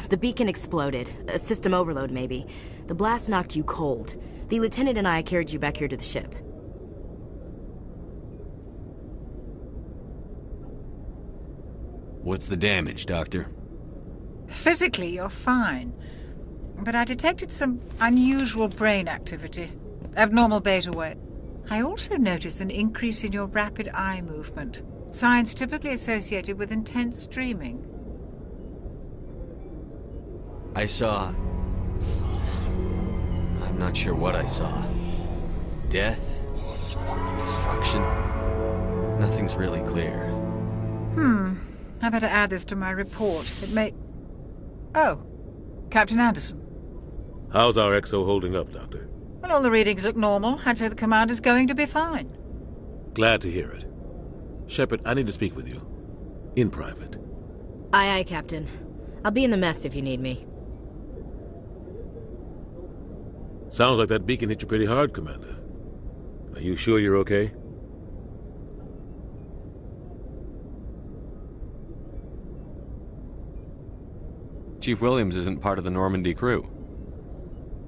The beacon exploded. A system overload, maybe. The blast knocked you cold. The lieutenant and I carried you back here to the ship. What's the damage, Doctor? Physically, you're fine. But I detected some unusual brain activity. Abnormal beta wave. I also noticed an increase in your rapid eye movement. Signs typically associated with intense dreaming. I saw... I'm not sure what I saw. Death? Destruction? Nothing's really clear. I better add this to my report. It may... Oh, Captain Anderson. How's our XO holding up, Doctor? Well, all the readings look normal. I'd say the commander's going to be fine. Glad to hear it. Shepard, I need to speak with you. In private. Aye, aye, Captain. I'll be in the mess if you need me. Sounds like that beacon hit you pretty hard, Commander. Are you sure you're okay? Chief Williams isn't part of the Normandy crew.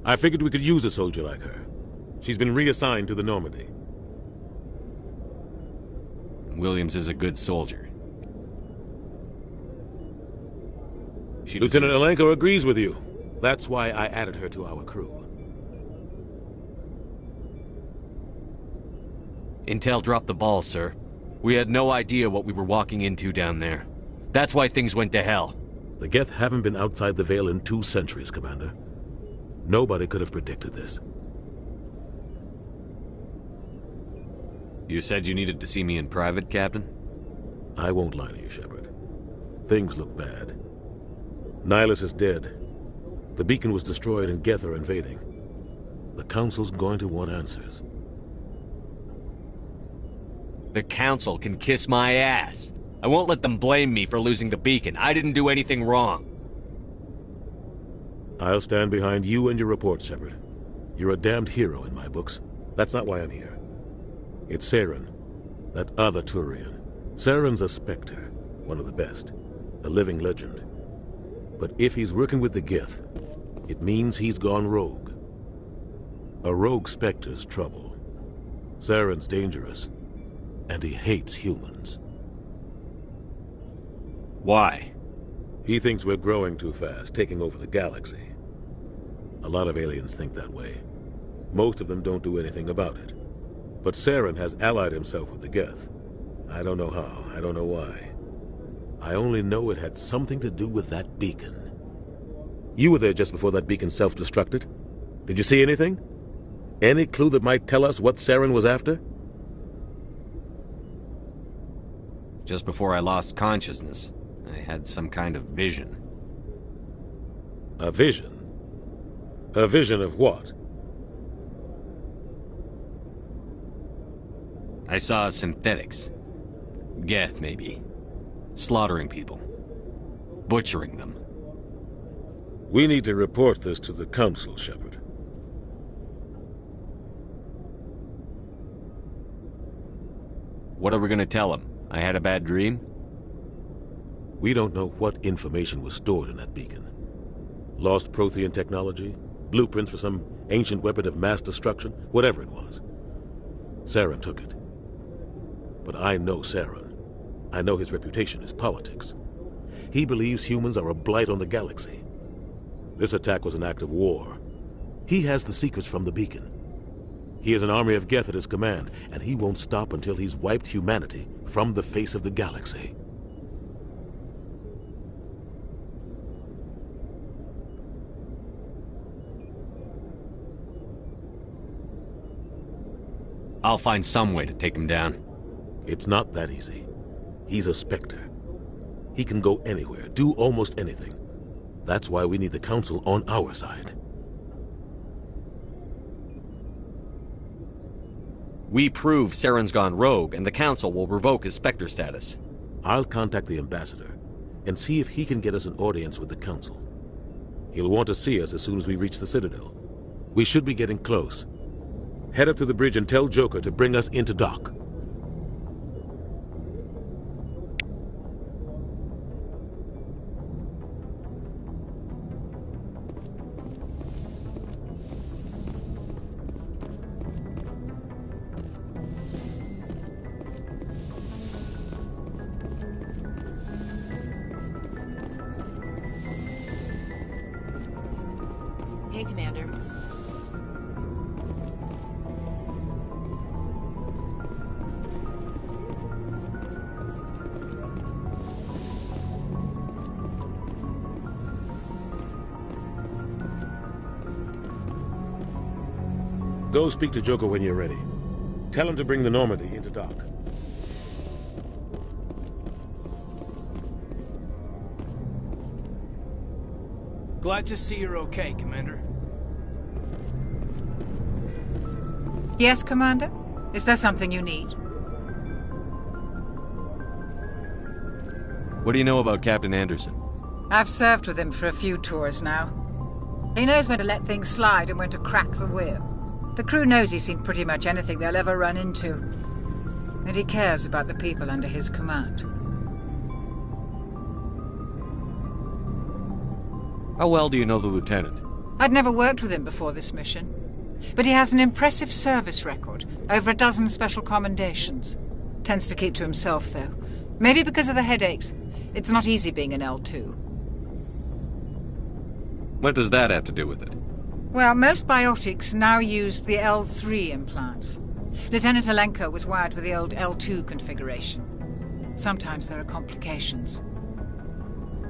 I figured we could use a soldier like her. She's been reassigned to the Normandy. Williams is a good soldier. Lieutenant Alenko agrees with you. That's why I added her to our crew. Intel dropped the ball, sir. We had no idea what we were walking into down there. That's why things went to hell. The Geth haven't been outside the Veil in 2 centuries, Commander. Nobody could have predicted this. You said you needed to see me in private, Captain? I won't lie to you, Shepard. Things look bad. Nihilus is dead. The beacon was destroyed and Geth are invading. The Council's going to want answers. The Council can kiss my ass. I won't let them blame me for losing the beacon. I didn't do anything wrong. I'll stand behind you and your report, Shepard. You're a damned hero in my books. That's not why I'm here. It's Saren, that other Turian. Saren's a Spectre, one of the best, a living legend. But if he's working with the Geth, it means he's gone rogue. A rogue Spectre's trouble. Saren's dangerous, and he hates humans. Why? He thinks we're growing too fast, taking over the galaxy. A lot of aliens think that way. Most of them don't do anything about it. But Saren has allied himself with the Geth. I don't know how, I don't know why. I only know it had something to do with that beacon. You were there just before that beacon self-destructed. Did you see anything? Any clue that might tell us what Saren was after? Just before I lost consciousness, I had some kind of vision. A vision? A vision of what? I saw synthetics. Geth, maybe. Slaughtering people. Butchering them. We need to report this to the Council, Shepard. What are we gonna tell them? I had a bad dream? We don't know what information was stored in that beacon. Lost Prothean technology? Blueprints for some ancient weapon of mass destruction? Whatever it was. Saren took it. But I know Saren. I know his reputation is politics. He believes humans are a blight on the galaxy. This attack was an act of war. He has the secrets from the beacon. He has an army of Geth at his command, and he won't stop until he's wiped humanity from the face of the galaxy. I'll find some way to take him down. It's not that easy. He's a Spectre. He can go anywhere, do almost anything. That's why we need the Council on our side. We prove Saren's gone rogue, and the Council will revoke his Spectre status. I'll contact the Ambassador and see if he can get us an audience with the Council. He'll want to see us as soon as we reach the Citadel. We should be getting close. Head up to the bridge and tell Joker to bring us into dock. Hey, Commander. Go speak to Joker when you're ready. Tell him to bring the Normandy into dock. Glad to see you're okay, Commander. Yes, Commander? Is there something you need? What do you know about Captain Anderson? I've served with him for a few tours now. He knows when to let things slide and when to crack the whip. The crew knows he's seen pretty much anything they'll ever run into. And he cares about the people under his command. How well do you know the lieutenant? I'd never worked with him before this mission. But he has an impressive service record, over a dozen special commendations. Tends to keep to himself, though. Maybe because of the headaches. It's not easy being an L2. What does that have to do with it? Well, most biotics now use the L3 implants. Lieutenant Alenko was wired with the old L2 configuration. Sometimes there are complications.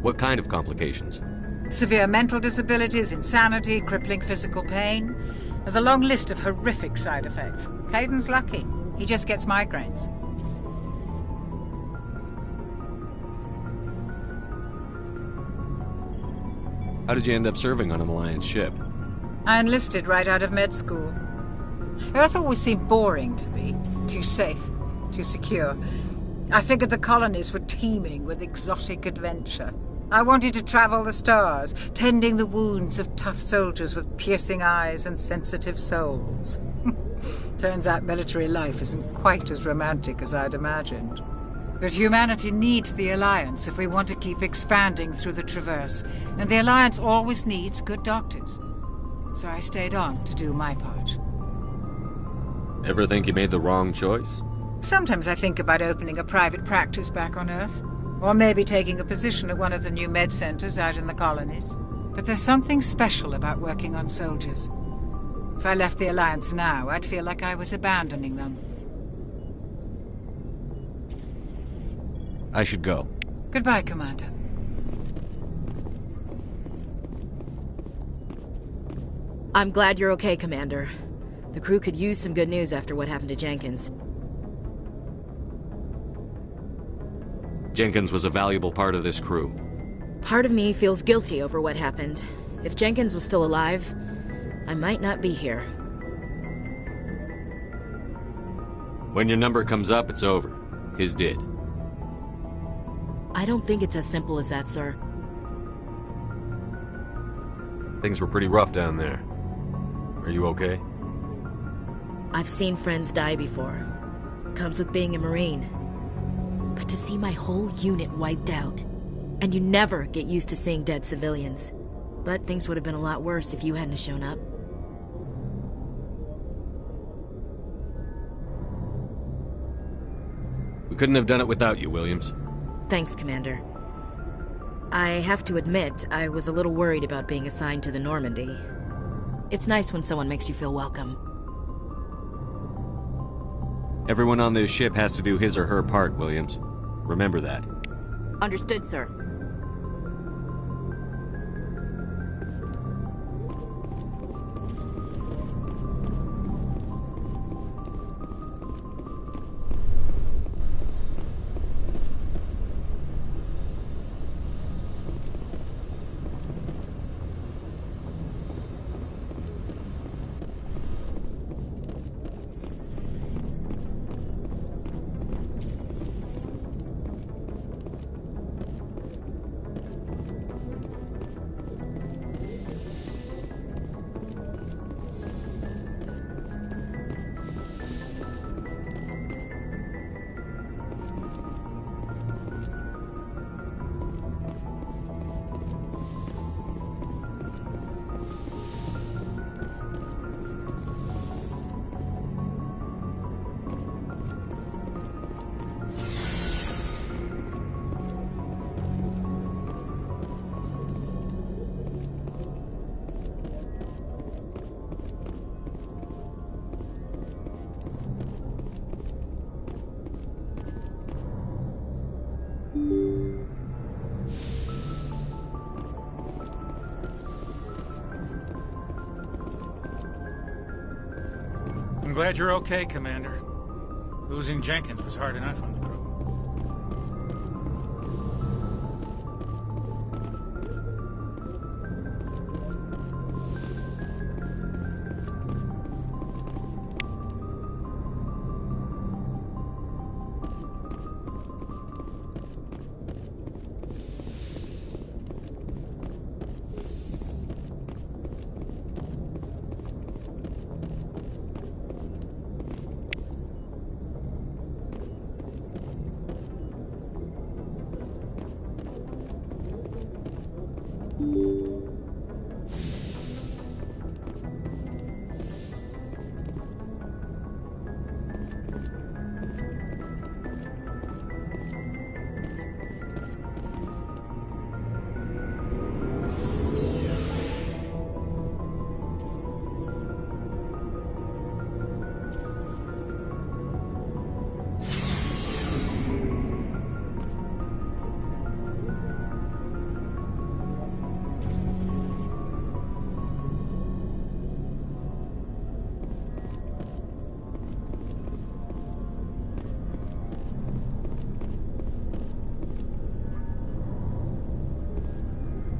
What kind of complications? Severe mental disabilities, insanity, crippling physical pain. There's a long list of horrific side effects. Caden's lucky. He just gets migraines. How did you end up serving on an Alliance ship? I enlisted right out of med school. Earth always seemed boring to me. Too safe, too secure. I figured the colonies were teeming with exotic adventure. I wanted to travel the stars, tending the wounds of tough soldiers with piercing eyes and sensitive souls. Turns out military life isn't quite as romantic as I'd imagined. But humanity needs the Alliance if we want to keep expanding through the Traverse, and the Alliance always needs good doctors. So I stayed on to do my part. Ever think you made the wrong choice? Sometimes I think about opening a private practice back on Earth. Or maybe taking a position at one of the new med centers out in the colonies. But there's something special about working on soldiers. If I left the Alliance now, I'd feel like I was abandoning them. I should go. Goodbye, Commander. I'm glad you're okay, Commander. The crew could use some good news after what happened to Jenkins. Jenkins was a valuable part of this crew. Part of me feels guilty over what happened. If Jenkins was still alive, I might not be here. When your number comes up, it's over. His did. I don't think it's as simple as that, sir. Things were pretty rough down there. Are you okay? I've seen friends die before. Comes with being a Marine. But to see my whole unit wiped out, and you never get used to seeing dead civilians. But things would have been a lot worse if you hadn't shown up. We couldn't have done it without you, Williams. Thanks, Commander. I have to admit, I was a little worried about being assigned to the Normandy. It's nice when someone makes you feel welcome. Everyone on this ship has to do his or her part, Williams. Remember that. Understood, sir. I'm glad you're okay, Commander. Losing Jenkins was hard enough on the crew.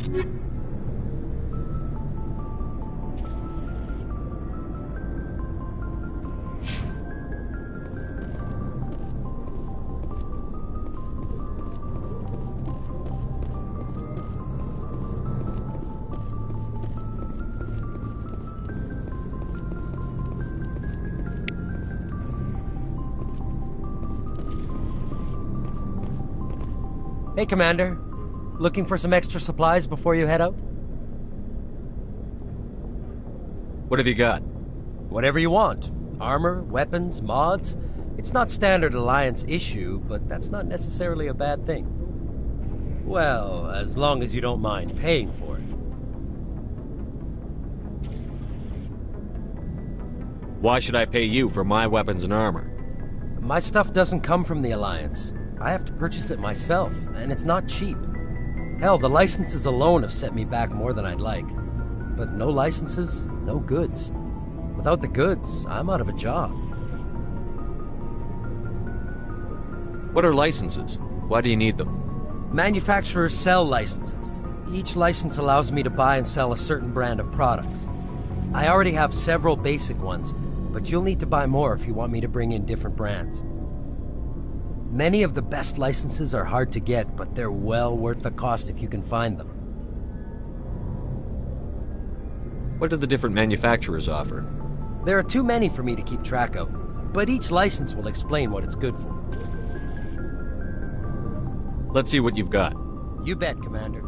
Hey, Commander. Looking for some extra supplies before you head out? What have you got? Whatever you want. Armor, weapons, mods. It's not standard Alliance issue, but that's not necessarily a bad thing. Well, as long as you don't mind paying for it. Why should I pay you for my weapons and armor? My stuff doesn't come from the Alliance. I have to purchase it myself, and it's not cheap. Hell, the licenses alone have set me back more than I'd like. But no licenses, no goods. Without the goods, I'm out of a job. What are licenses? Why do you need them? Manufacturers sell licenses. Each license allows me to buy and sell a certain brand of products. I already have several basic ones, but you'll need to buy more if you want me to bring in different brands. Many of the best licenses are hard to get, but they're well worth the cost if you can find them. What do the different manufacturers offer? There are too many for me to keep track of, but each license will explain what it's good for. Let's see what you've got. You bet, Commander.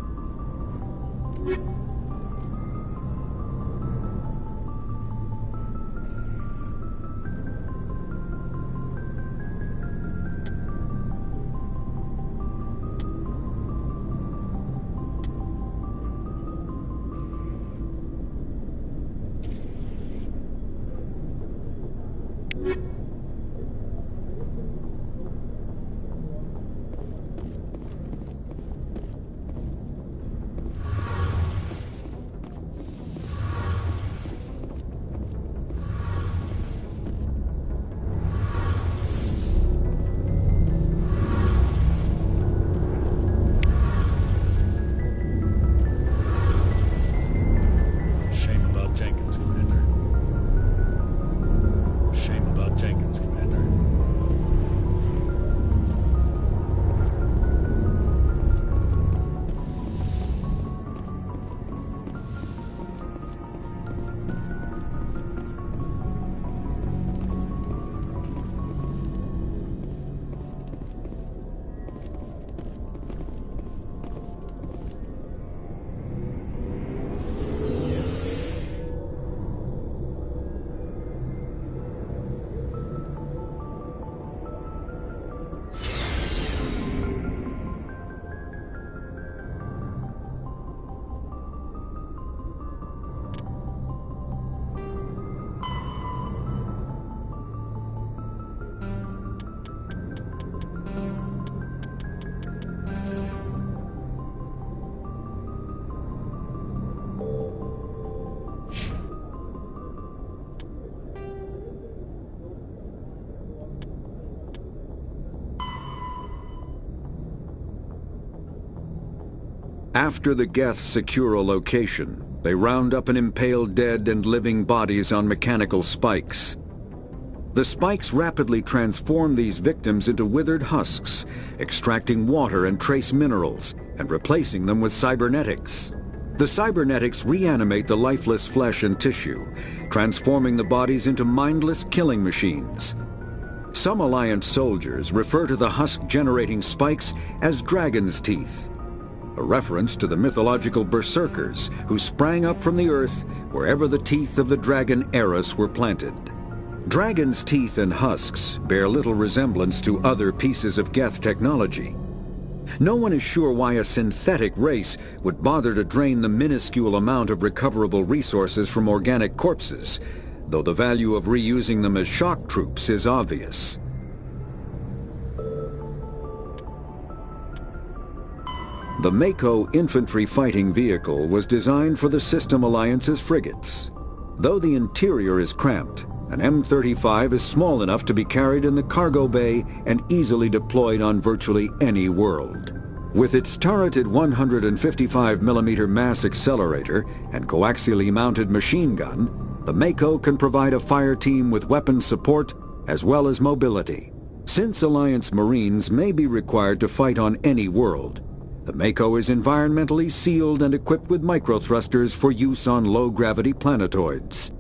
After the Geths secure a location, they round up and impale dead and living bodies on mechanical spikes. The spikes rapidly transform these victims into withered husks, extracting water and trace minerals, and replacing them with cybernetics. The cybernetics reanimate the lifeless flesh and tissue, transforming the bodies into mindless killing machines. Some Alliance soldiers refer to the husk-generating spikes as dragon's teeth, a reference to the mythological berserkers who sprang up from the earth wherever the teeth of the dragon Eris were planted. Dragon's teeth and husks bear little resemblance to other pieces of Geth technology. No one is sure why a synthetic race would bother to drain the minuscule amount of recoverable resources from organic corpses, though the value of reusing them as shock troops is obvious. The Mako infantry fighting vehicle was designed for the System Alliance's frigates. Though the interior is cramped, an M35 is small enough to be carried in the cargo bay and easily deployed on virtually any world. With its turreted 155mm mass accelerator and coaxially mounted machine gun, the Mako can provide a fire team with weapon support as well as mobility. Since Alliance Marines may be required to fight on any world, the Mako is environmentally sealed and equipped with microthrusters for use on low-gravity planetoids.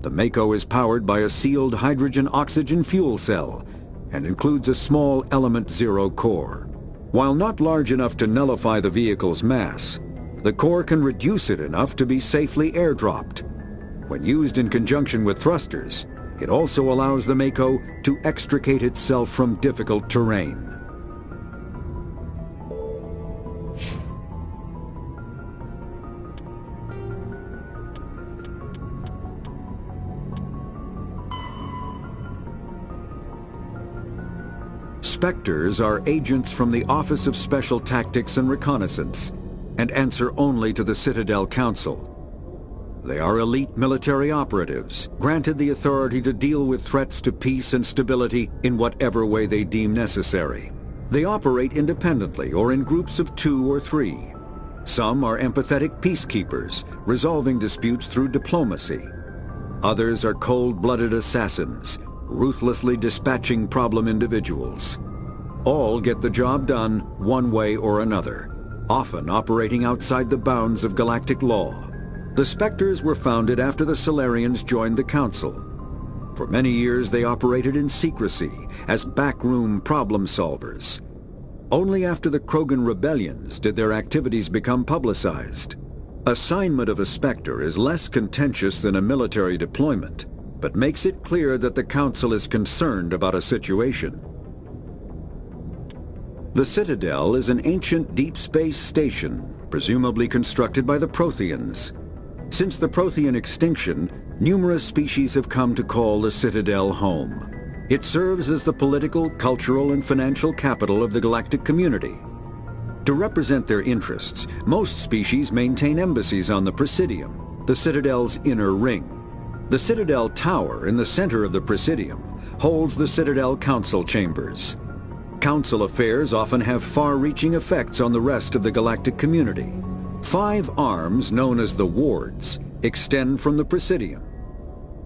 The Mako is powered by a sealed hydrogen-oxygen fuel cell and includes a small Element Zero core. While not large enough to nullify the vehicle's mass, the core can reduce it enough to be safely airdropped. When used in conjunction with thrusters, it also allows the Mako to extricate itself from difficult terrain. Spectres are agents from the Office of Special Tactics and Reconnaissance, and answer only to the Citadel Council. They are elite military operatives, granted the authority to deal with threats to peace and stability in whatever way they deem necessary. They operate independently or in groups of 2 or 3. Some are empathetic peacekeepers, resolving disputes through diplomacy. Others are cold-blooded assassins, ruthlessly dispatching problem individuals. All get the job done one way or another, often operating outside the bounds of galactic law. The Spectres were founded after the Solarians joined the Council. For many years they operated in secrecy as backroom problem solvers. Only after the Krogan rebellions did their activities become publicized. Assignment of a Spectre is less contentious than a military deployment, but makes it clear that the Council is concerned about a situation. The Citadel is an ancient deep space station, presumably constructed by the Protheans. Since the Prothean extinction, numerous species have come to call the Citadel home. It serves as the political, cultural, and financial capital of the galactic community. To represent their interests, most species maintain embassies on the Presidium, the Citadel's inner ring. The Citadel Tower in the center of the Presidium holds the Citadel Council chambers. Council affairs often have far-reaching effects on the rest of the galactic community. 5 arms, known as the Wards, extend from the Presidium.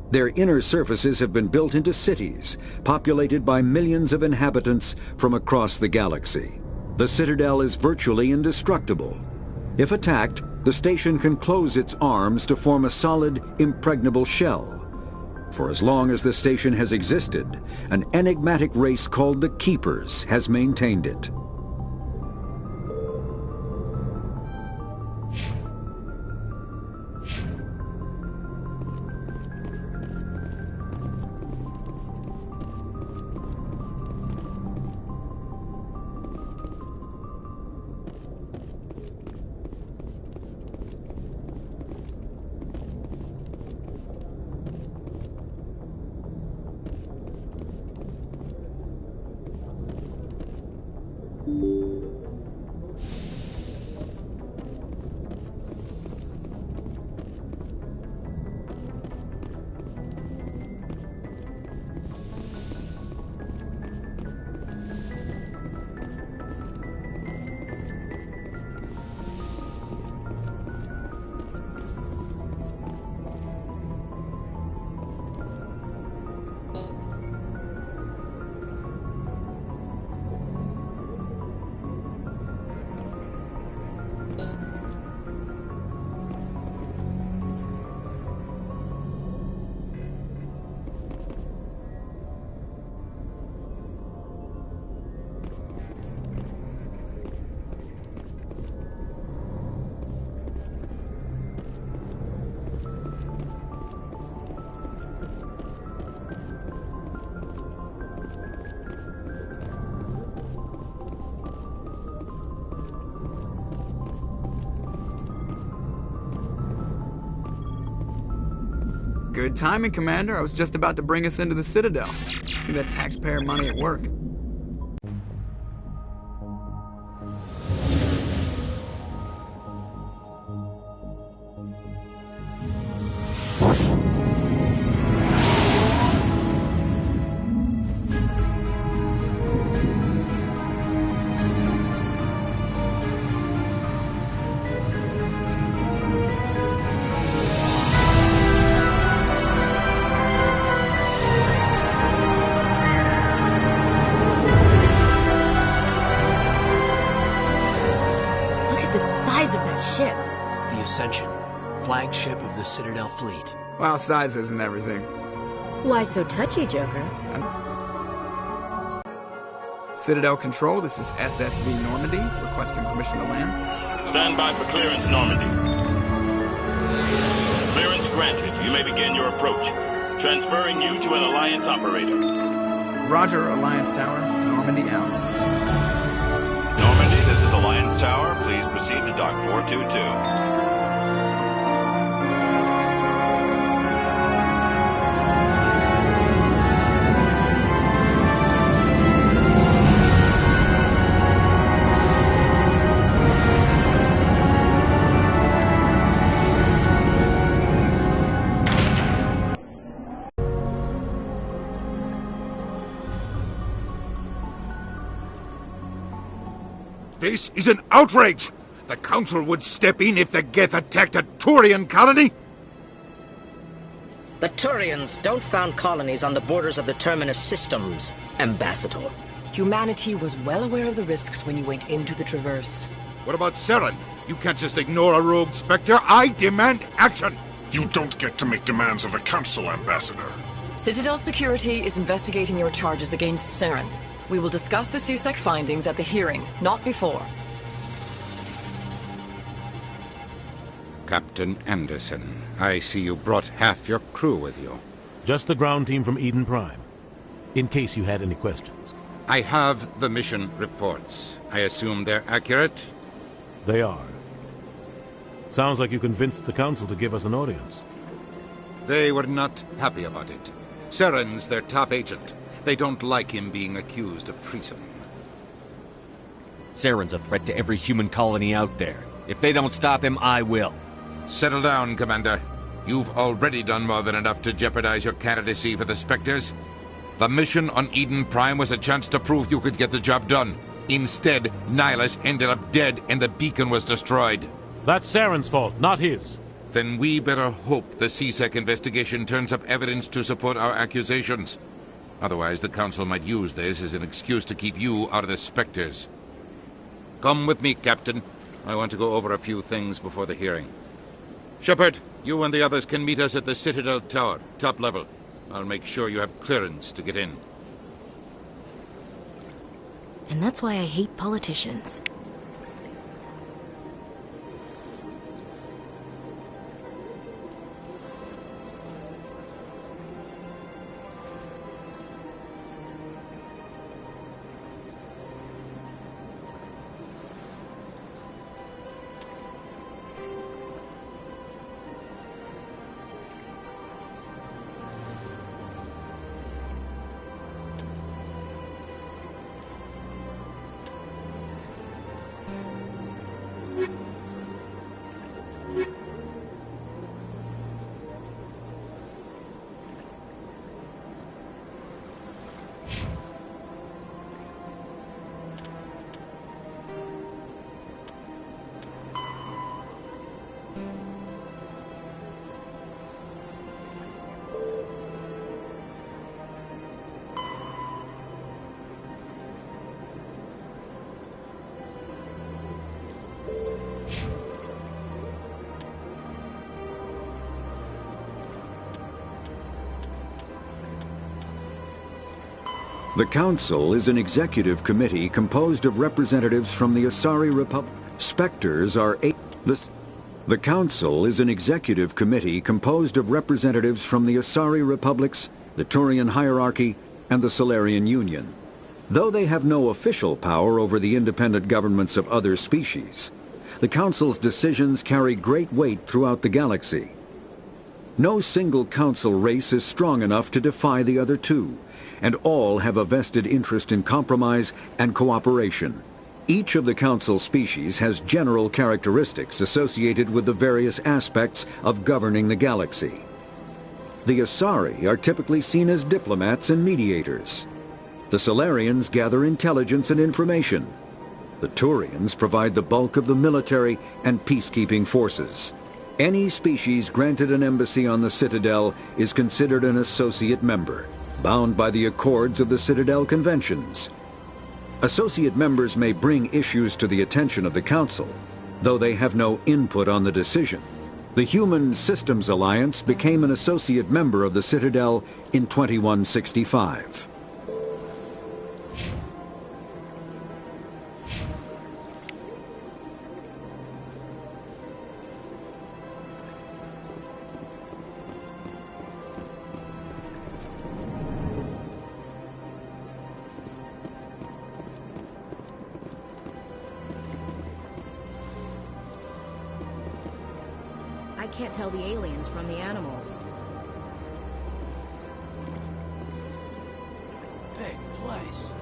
Their inner surfaces have been built into cities, populated by millions of inhabitants from across the galaxy. The Citadel is virtually indestructible. If attacked, the station can close its arms to form a solid, impregnable shell. For as long as the station has existed, an enigmatic race called the Keepers has maintained it. Good timing, Commander. I was just about to bring us into the Citadel. See that taxpayer money at work. Ascension, flagship of the Citadel fleet. Well, size isn't everything. Why so touchy, Joker? Citadel Control, this is SSV Normandy, requesting permission to land. Stand by for clearance, Normandy. Clearance granted. You may begin your approach. Transferring you to an Alliance operator. Roger, Alliance Tower. Normandy out. Normandy, this is Alliance Tower. Please proceed to Dock 422. This is an outrage! The Council would step in if the Geth attacked a Turian colony? The Turians don't found colonies on the borders of the Terminus systems, Ambassador. Humanity was well aware of the risks when you went into the Traverse. What about Saren? You can't just ignore a rogue Spectre. I demand action! You don't get to make demands of the Council, Ambassador. Citadel Security is investigating your charges against Saren. We will discuss the CSEC findings at the hearing, not before. Captain Anderson, I see you brought half your crew with you. Just the ground team from Eden Prime, in case you had any questions. I have the mission reports. I assume they're accurate? They are. Sounds like you convinced the Council to give us an audience. They were not happy about it. Saren's their top agent. They don't like him being accused of treason. Saren's a threat to every human colony out there. If they don't stop him, I will. Settle down, Commander. You've already done more than enough to jeopardize your candidacy for the Spectres. The mission on Eden Prime was a chance to prove you could get the job done. Instead, Nihilus ended up dead and the beacon was destroyed. That's Saren's fault, not his. Then we better hope the CSEC investigation turns up evidence to support our accusations. Otherwise, the Council might use this as an excuse to keep you out of the Spectres. Come with me, Captain. I want to go over a few things before the hearing. Shepard, you and the others can meet us at the Citadel Tower, top level. I'll make sure you have clearance to get in. And that's why I hate politicians. The Council is an executive committee composed of representatives from the Asari Republic. Spectres are eight. The Council is an executive committee composed of representatives from the Asari Republics, the Turian Hierarchy, and the Solarian Union. Though they have no official power over the independent governments of other species, the Council's decisions carry great weight throughout the galaxy. No single Council race is strong enough to defy the other two, and all have a vested interest in compromise and cooperation. Each of the Council species has general characteristics associated with the various aspects of governing the galaxy. The Asari are typically seen as diplomats and mediators. The Solarians gather intelligence and information. The Turians provide the bulk of the military and peacekeeping forces. Any species granted an embassy on the Citadel is considered an associate member, bound by the accords of the Citadel Conventions. Associate members may bring issues to the attention of the Council, though they have no input on the decision. The Human Systems Alliance became an associate member of the Citadel in 2165. I can't tell the aliens from the animals. Big place.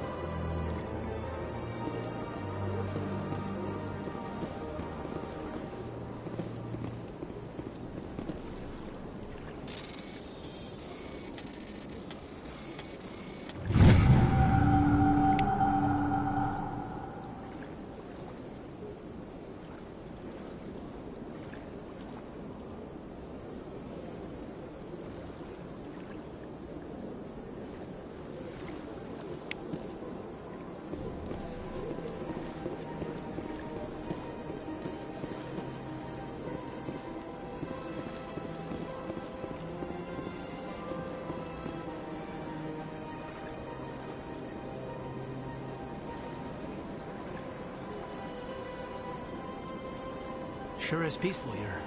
Sure is peaceful here.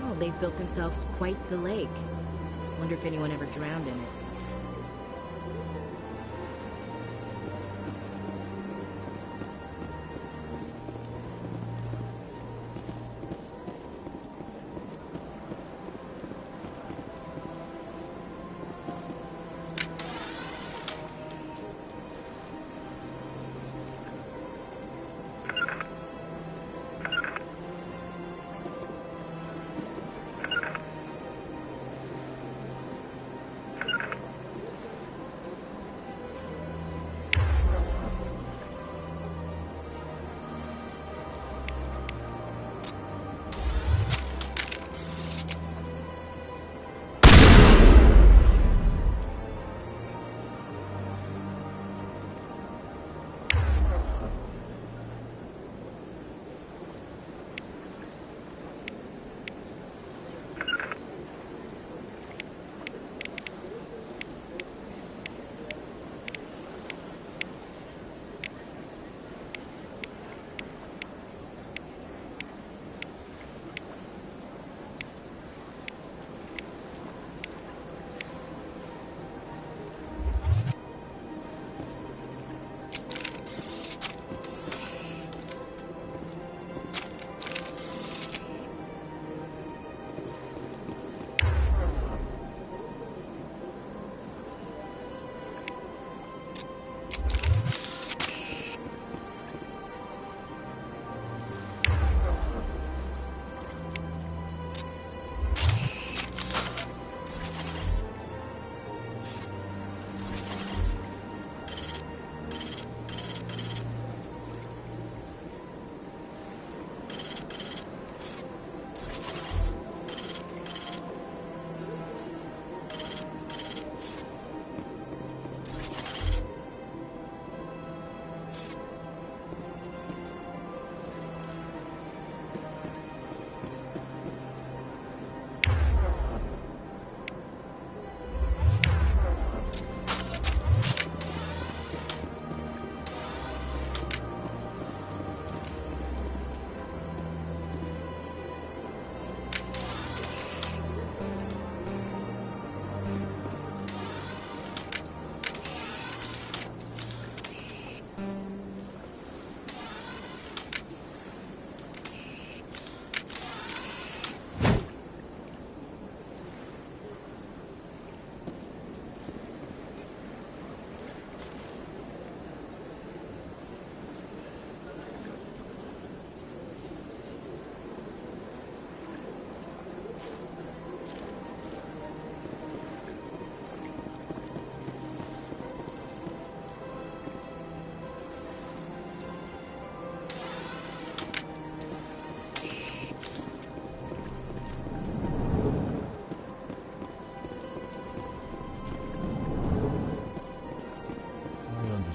Well, they've built themselves quite the lake. Wonder if anyone ever drowned in it.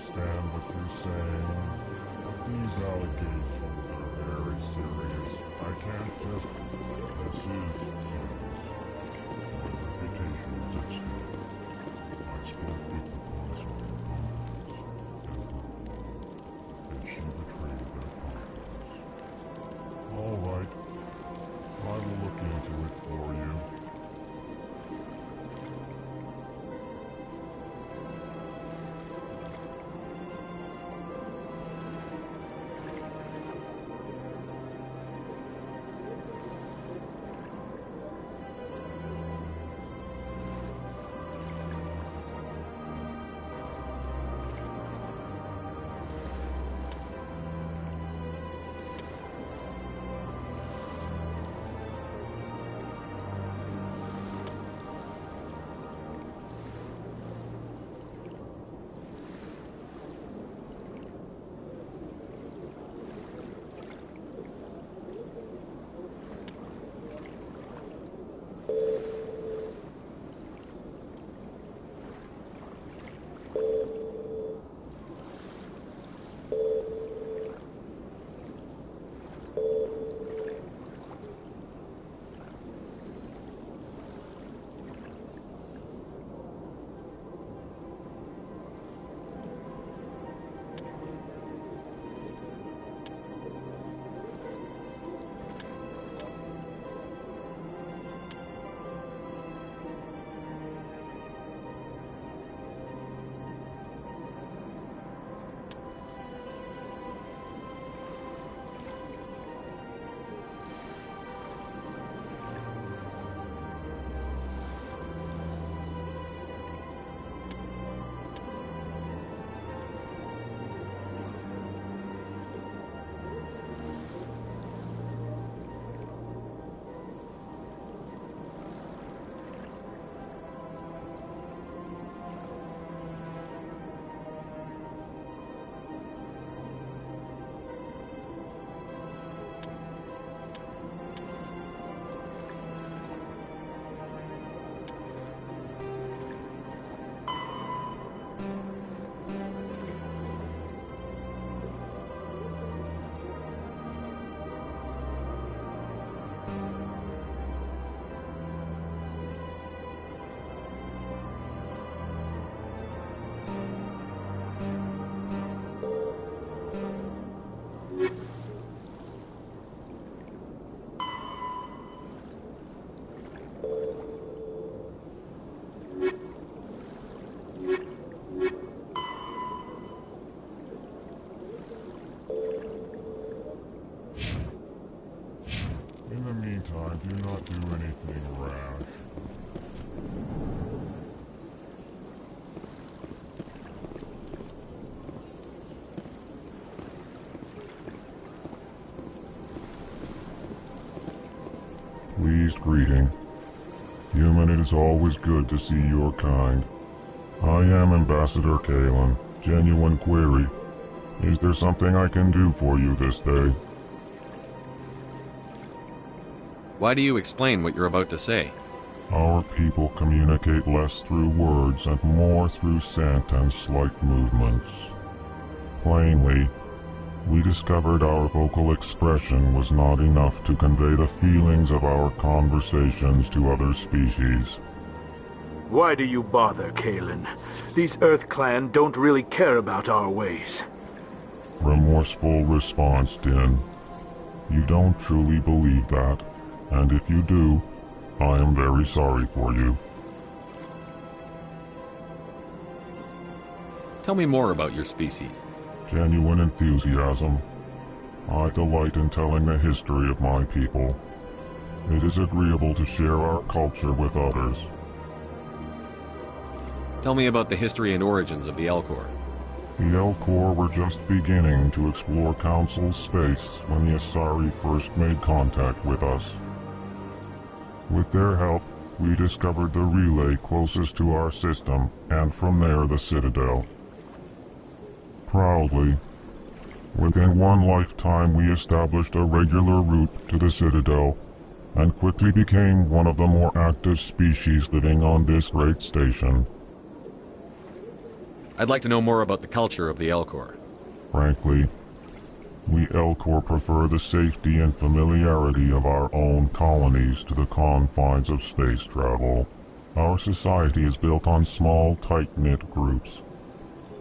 understand what you're saying. These allegations are very serious. I can't just... This is serious. My reputation is at stake. I spoke with the police on your confidence, and she betrayed that confidence. All right. I will look into it for you. In the meantime, do not do anything rash. Pleased greeting. Human, it is always good to see your kind. I am Ambassador Kalen. Genuine query. Is there something I can do for you this day? Why do you explain what you're about to say? Our people communicate less through words and more through scent and slight movements. Plainly, we discovered our vocal expression was not enough to convey the feelings of our conversations to other species. Why do you bother, Kalen? These Earth Clan don't really care about our ways. Remorseful response, Din. You don't truly believe that, and if you do, I am very sorry for you. Tell me more about your species. Genuine enthusiasm. I delight in telling the history of my people. It is agreeable to share our culture with others. Tell me about the history and origins of the Elcor. The Elcor were just beginning to explore Council space when the Asari first made contact with us. With their help, we discovered the relay closest to our system, and from there the Citadel. Proudly, within one lifetime we established a regular route to the Citadel, and quickly became one of the more active species living on this great station. I'd like to know more about the culture of the Elcor. Frankly, We Elcor prefer the safety and familiarity of our own colonies to the confines of space travel. Our society is built on small, tight-knit groups,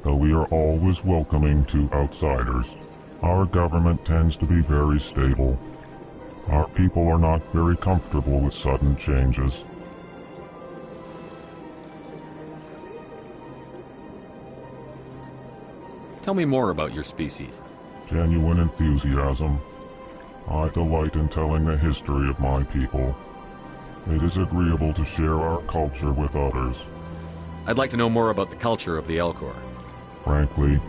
though we are always welcoming to outsiders. Our government tends to be very stable. Our people are not very comfortable with sudden changes. Tell me more about your species. Genuine enthusiasm. I delight in telling the history of my people. It is agreeable to share our culture with others. I'd like to know more about the culture of the Elcor. Frankly,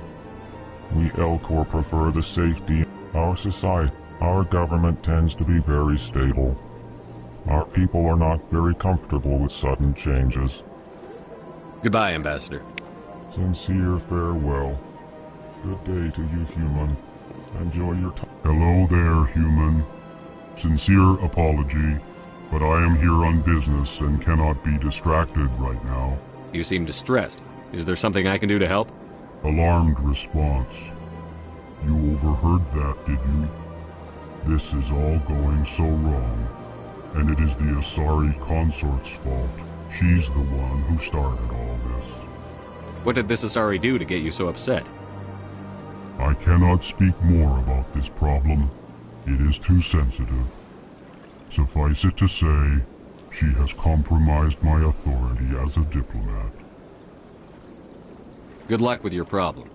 we Elcor prefer the safety. Our society, our government tends to be very stable. Our people are not very comfortable with sudden changes. Goodbye, Ambassador. Sincere farewell. Good day to you, human. Enjoy your time. Hello there, human. Sincere apology, but I am here on business and cannot be distracted right now. You seem distressed. Is there something I can do to help? Alarmed response. You overheard that, did you? This is all going so wrong, and it is the Asari consort's fault. She's the one who started all this. What did this Asari do to get you so upset? I cannot speak more about this problem. It is too sensitive. Suffice it to say, she has compromised my authority as a diplomat. Good luck with your problem.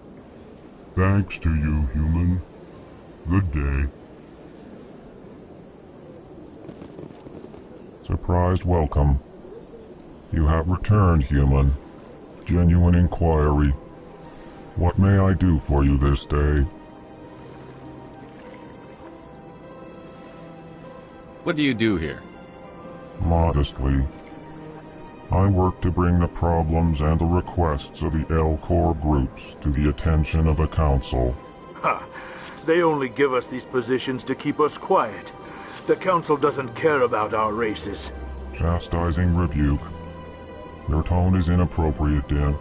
Thanks to you, human. Good day. Surprised welcome. You have returned, human. Genuine inquiry. What may I do for you this day? What do you do here? Modestly. I work to bring the problems and the requests of the Elcor groups to the attention of the Council. Ha! They only give us these positions to keep us quiet. The Council doesn't care about our races. Chastising rebuke. Your tone is inappropriate, Din.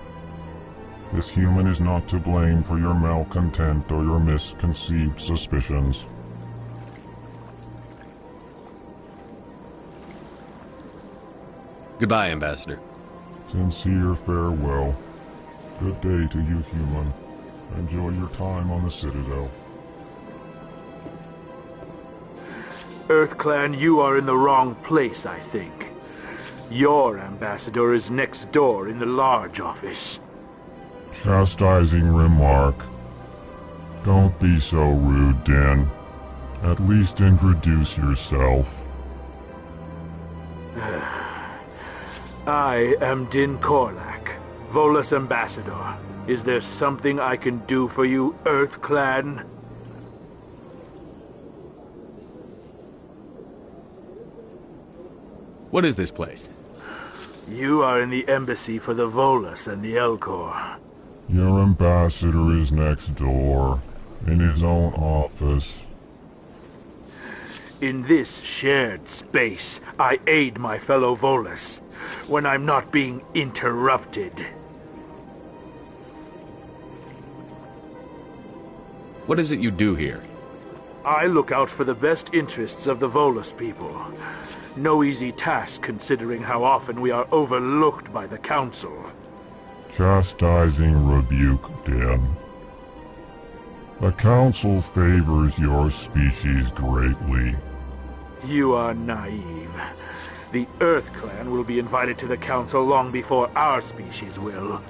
This human is not to blame for your malcontent or your misconceived suspicions. Goodbye, Ambassador. Sincere farewell. Good day to you, human. Enjoy your time on the Citadel. EarthClan, you are in the wrong place, I think. Your ambassador is next door in the large office. Chastising remark. Don't be so rude, Din. At least introduce yourself. I am Din Korlak, Volus Ambassador. Is there something I can do for you, EarthClan? What is this place? You are in the embassy for the Volus and the Elcor. Your ambassador is next door, in his own office. In this shared space, I aid my fellow Volus, when I'm not being interrupted. What is it you do here? I look out for the best interests of the Volus people. No easy task considering how often we are overlooked by the Council. Chastising rebuke, Din. The Council favors your species greatly. You are naive. The EarthClan will be invited to the Council long before our species will.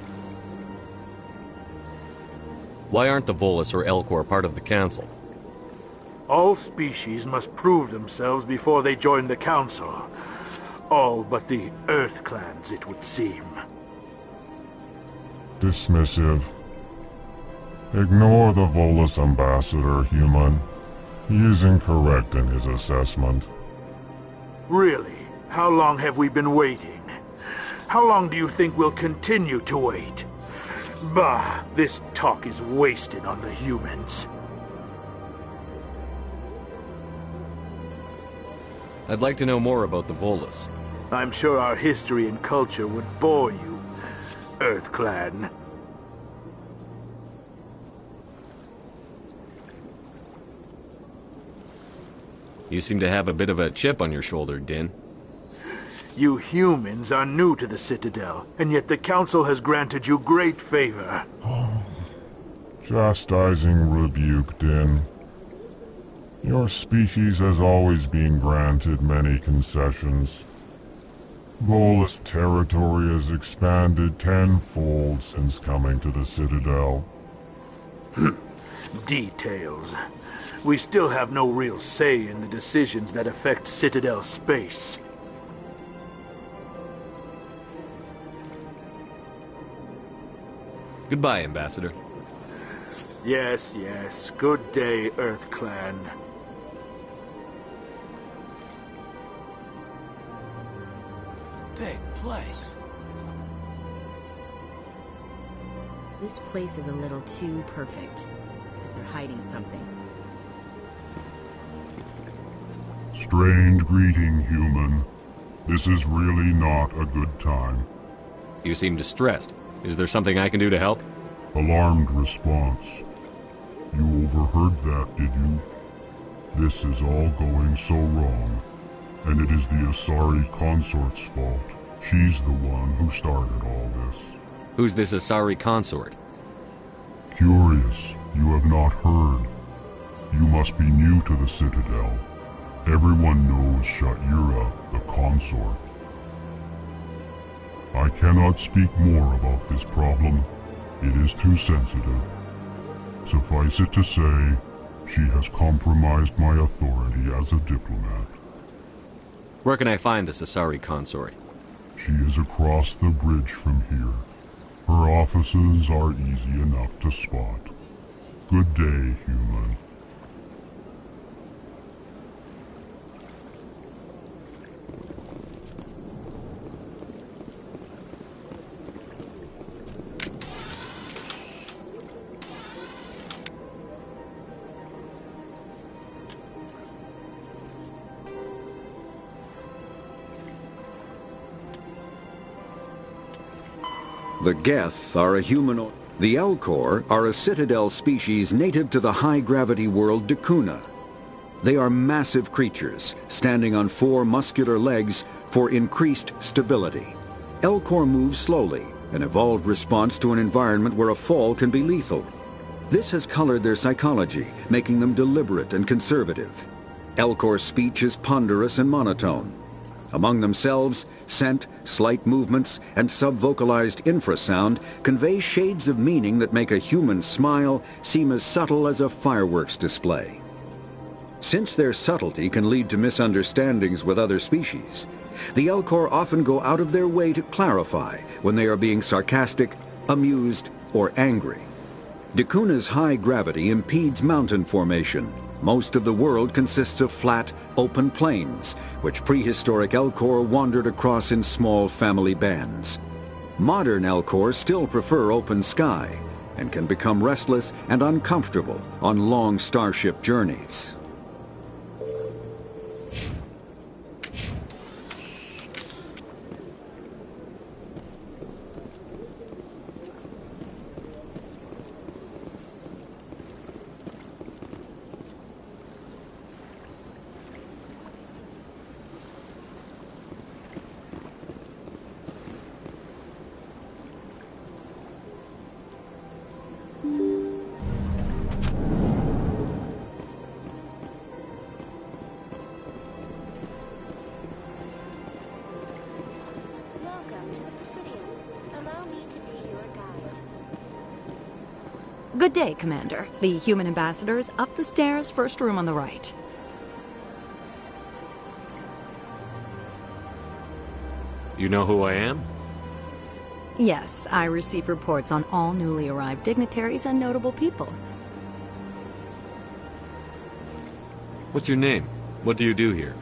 Why aren't the Volus or Elcor part of the Council? All species must prove themselves before they join the Council. All but the EarthClans, it would seem. Dismissive. Ignore the Volus ambassador, human. He is incorrect in his assessment. Really? How long have we been waiting? How long do you think we'll continue to wait? Bah, this talk is wasted on the humans. I'd like to know more about the Volus. I'm sure our history and culture would bore you, EarthClan. You seem to have a bit of a chip on your shoulder, Din. You humans are new to the Citadel, and yet the Council has granted you great favor. Chastising rebuke, Din. Your species has always been granted many concessions. Volus territory has expanded tenfold since coming to the Citadel. Details. We still have no real say in the decisions that affect Citadel space. Goodbye, Ambassador. Yes, yes. Good day, Earth Clan. Big place. This place is a little too perfect. They're hiding something. Strained greeting, human. This is really not a good time. You seem distressed. Is there something I can do to help? Alarmed response. You overheard that, did you? This is all going so wrong. And it is the Asari consort's fault. She's the one who started all this. Who's this Asari consort? Curious, you have not heard. You must be new to the Citadel. Everyone knows Sha'ira, the consort. I cannot speak more about this problem. It is too sensitive. Suffice it to say, she has compromised my authority as a diplomat. Where can I find this Asari consort? She is across the bridge from here. Her offices are easy enough to spot. Good day, human. The Geth are a humanoid. The Elcor are a Citadel species native to the high-gravity world Dakuna. They are massive creatures, standing on 4 muscular legs for increased stability. Elcor move slowly, an evolved response to an environment where a fall can be lethal. This has colored their psychology, making them deliberate and conservative. Elcor speech is ponderous and monotone. Among themselves, scent, slight movements, and sub-vocalized infrasound convey shades of meaning that make a human smile seem as subtle as a fireworks display. Since their subtlety can lead to misunderstandings with other species, the Elcor often go out of their way to clarify when they are being sarcastic, amused, or angry. Dakuna's high gravity impedes mountain formation. Most of the world consists of flat, open plains, which prehistoric Elcor wandered across in small family bands. Modern Elcor still prefer open sky, and can become restless and uncomfortable on long starship journeys. Good day, Commander. The human ambassador is up the stairs, first room on the right. You know who I am? Yes, I receive reports on all newly arrived dignitaries and notable people. What's your name? What do you do here?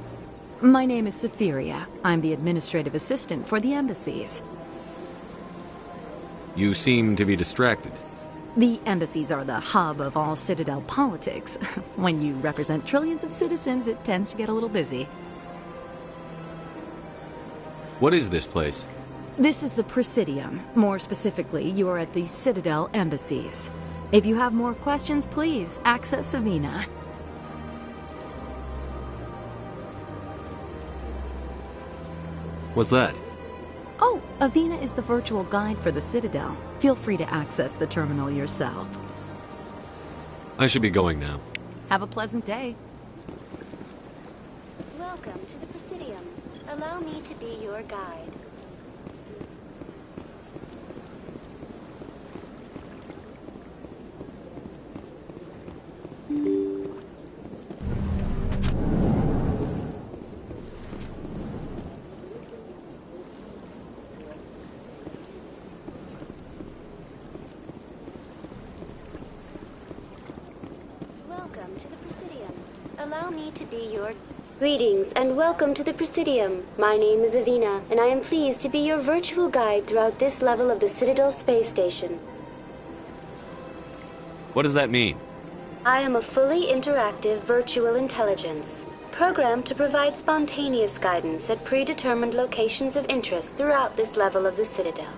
My name is Sephiria. I'm the administrative assistant for the embassies. You seem to be distracted. The embassies are the hub of all Citadel politics. When you represent trillions of citizens, it tends to get a little busy. What is this place? This is the Presidium. More specifically, you are at the Citadel embassies. If you have more questions, please access Savina. What's that? Oh, Avina is the virtual guide for the Citadel. Feel free to access the terminal yourself. I should be going now. Have a pleasant day. Welcome to the Presidium. Allow me to be your guide. Welcome to the Presidium. Allow me to be your... Greetings and welcome to the Presidium. My name is Avina, and I am pleased to be your virtual guide throughout this level of the Citadel Space Station. What does that mean? I am a fully interactive virtual intelligence, programmed to provide spontaneous guidance at predetermined locations of interest throughout this level of the Citadel.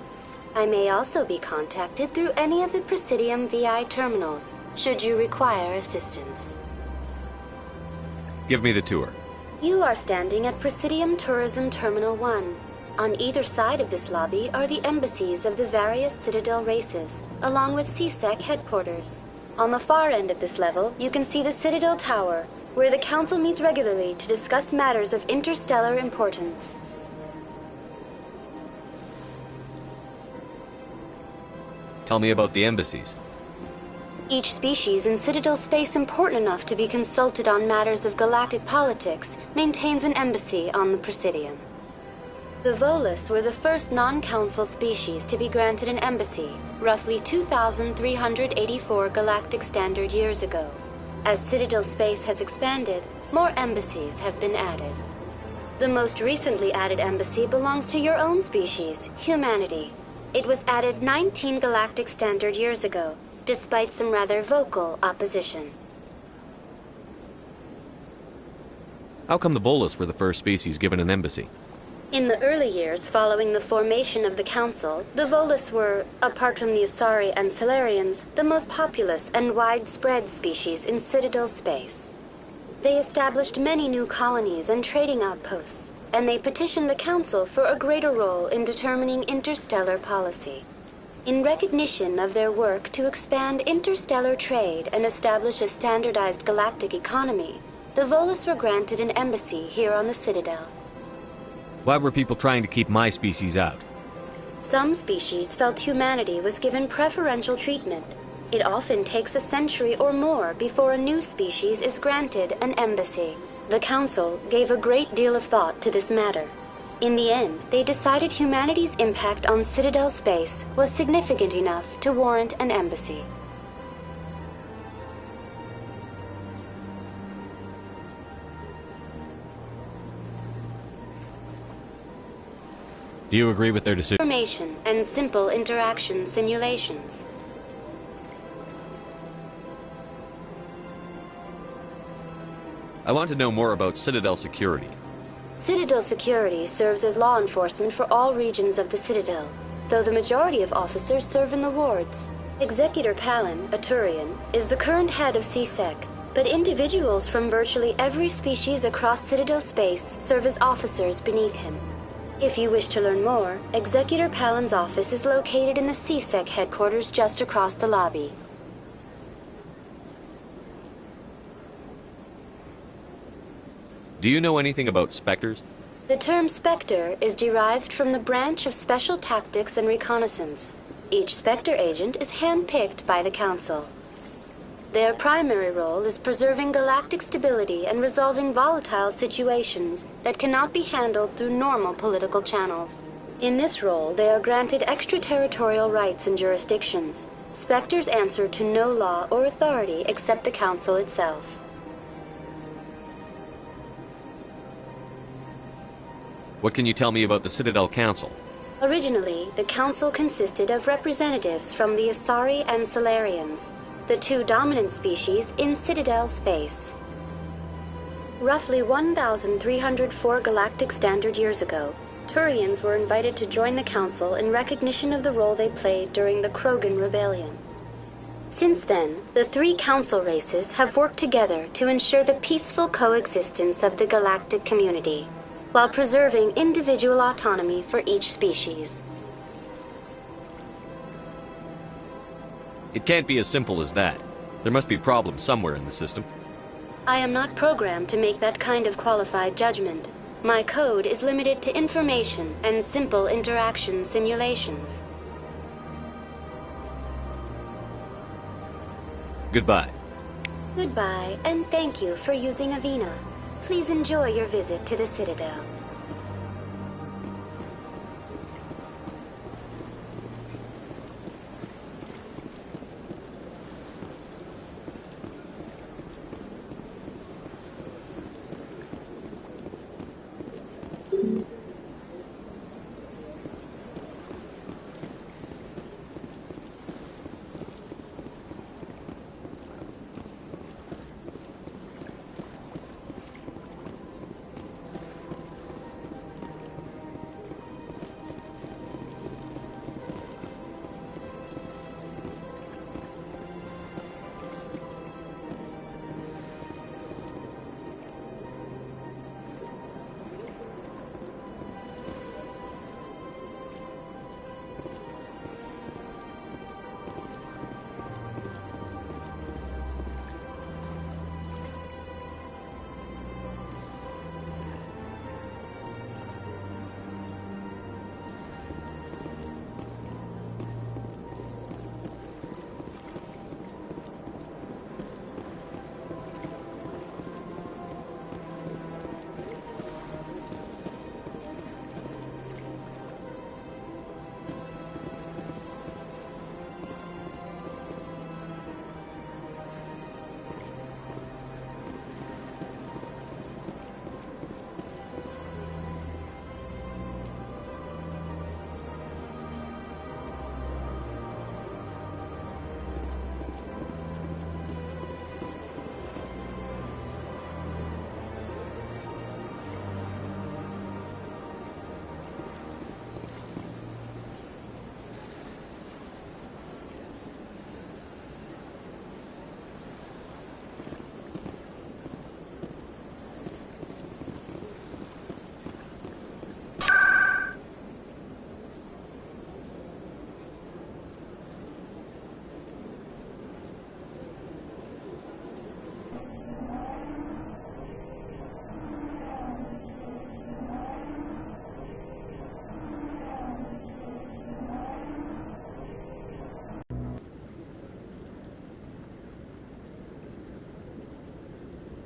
I may also be contacted through any of the Presidium VI terminals, should you require assistance. Give me the tour. You are standing at Presidium Tourism Terminal 1. On either side of this lobby are the embassies of the various Citadel races, along with CSEC headquarters. On the far end of this level, you can see the Citadel Tower, where the Council meets regularly to discuss matters of interstellar importance. Tell me about the embassies. Each species in Citadel space important enough to be consulted on matters of galactic politics maintains an embassy on the Presidium. The Volus were the first non-council species to be granted an embassy, roughly 2,384 galactic standard years ago. As Citadel space has expanded, more embassies have been added. The most recently added embassy belongs to your own species, humanity. It was added 19 galactic standard years ago, despite some rather vocal opposition. How come the Volus were the first species given an embassy? In the early years following the formation of the Council, the Volus were, apart from the Asari and Solarians, the most populous and widespread species in Citadel space. They established many new colonies and trading outposts, and they petitioned the Council for a greater role in determining interstellar policy. In recognition of their work to expand interstellar trade and establish a standardized galactic economy, the Volus were granted an embassy here on the Citadel. Why were people trying to keep my species out? Some species felt humanity was given preferential treatment. It often takes a century or more before a new species is granted an embassy. The Council gave a great deal of thought to this matter. In the end, they decided humanity's impact on Citadel space was significant enough to warrant an embassy. Do you agree with their decision? Information and simple interaction simulations. I want to know more about Citadel security. Citadel security serves as law enforcement for all regions of the Citadel, though the majority of officers serve in the wards. Executor Palin, a Turian, is the current head of CSEC, but individuals from virtually every species across Citadel space serve as officers beneath him. If you wish to learn more, Executor Palin's office is located in the CSEC headquarters just across the lobby. Do you know anything about Spectres? The term Spectre is derived from the branch of Special Tactics and Reconnaissance. Each Spectre agent is handpicked by the Council. Their primary role is preserving galactic stability and resolving volatile situations that cannot be handled through normal political channels. In this role, they are granted extraterritorial rights and jurisdictions. Spectres answer to no law or authority except the Council itself. What can you tell me about the Citadel Council? Originally, the Council consisted of representatives from the Asari and Solarians, the two dominant species in Citadel space. Roughly 1,304 galactic standard years ago, Turians were invited to join the Council in recognition of the role they played during the Krogan Rebellion. Since then, the three Council races have worked together to ensure the peaceful coexistence of the galactic community. while preserving individual autonomy for each species. It can't be as simple as that. There must be problems somewhere in the system. I am not programmed to make that kind of qualified judgment. My code is limited to information and simple interaction simulations. Goodbye. Goodbye, and thank you for using Avena. Please enjoy your visit to the Citadel.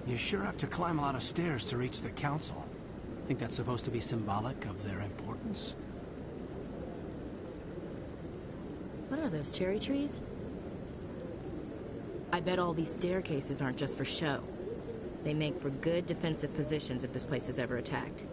You sure have to climb a lot of stairs to reach the council. Think that's supposed to be symbolic of their importance? What are those, cherry trees? I bet all these staircases aren't just for show. They make for good defensive positions if this place is ever attacked.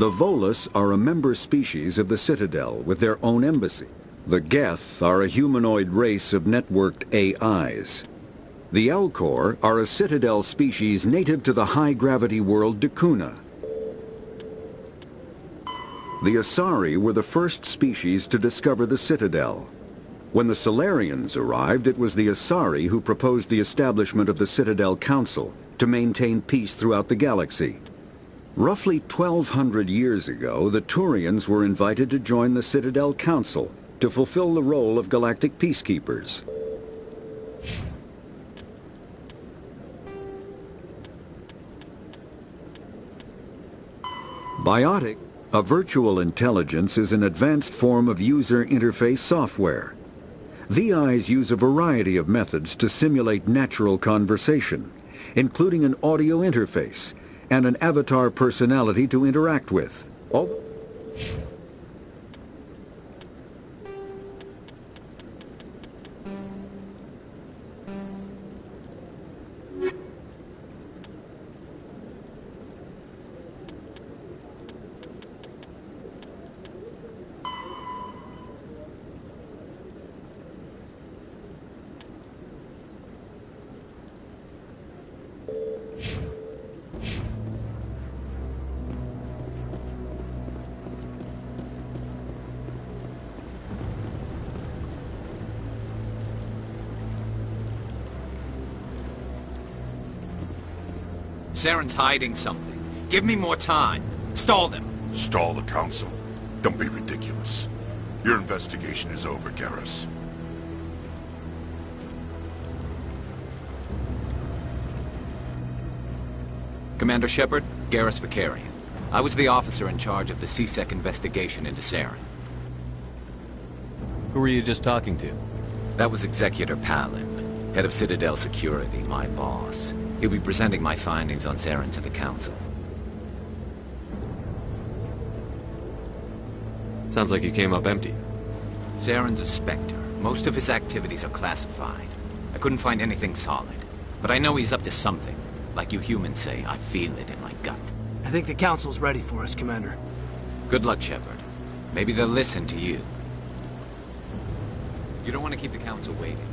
The Volus are a member species of the Citadel with their own embassy. The Geth are a humanoid race of networked AIs. The Elcor are a Citadel species native to the high-gravity world Dakuna. The Asari were the first species to discover the Citadel. When the Solarians arrived, it was the Asari who proposed the establishment of the Citadel Council to maintain peace throughout the galaxy. Roughly 1,200 years ago, the Turians were invited to join the Citadel Council to fulfill the role of galactic peacekeepers. Biotic, a virtual intelligence, is an advanced form of user interface software. VIs use a variety of methods to simulate natural conversation, including an audio interface and an avatar personality to interact with. Saren's hiding something. Give me more time. Stall them. Stall the Council? Don't be ridiculous. Your investigation is over, Garrus. Commander Shepard, Garrus Vicarian. I was the officer in charge of the CSEC investigation into Saren. Who were you just talking to? That was Executor Palin, head of Citadel Security, my boss. He'll be presenting my findings on Saren to the Council. Sounds like you came up empty. Saren's a Spectre. Most of his activities are classified. I couldn't find anything solid. But I know he's up to something. Like you humans say, I feel it in my gut. I think the Council's ready for us, Commander. Good luck, Shepard. Maybe they'll listen to you. You don't want to keep the Council waiting.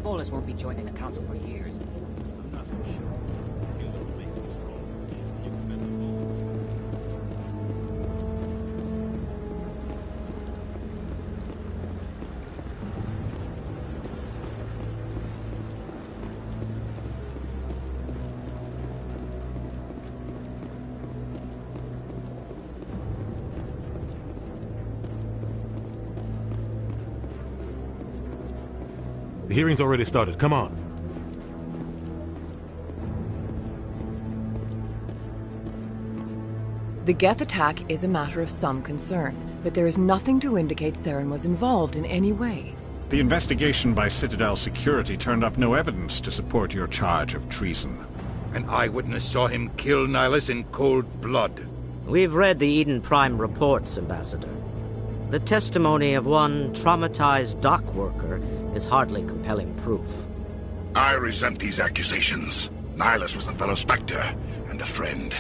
Volus won't be joining the Council for years. I'm not so sure. The hearing's already started. Come on. The Geth attack is a matter of some concern, but there is nothing to indicate Saren was involved in any way. The investigation by Citadel Security turned up no evidence to support your charge of treason. An eyewitness saw him kill Nihilus in cold blood. We've read the Eden Prime reports, Ambassador. The testimony of one traumatized dock worker is hardly compelling proof. I resent these accusations. Nihilus was a fellow Spectre and a friend.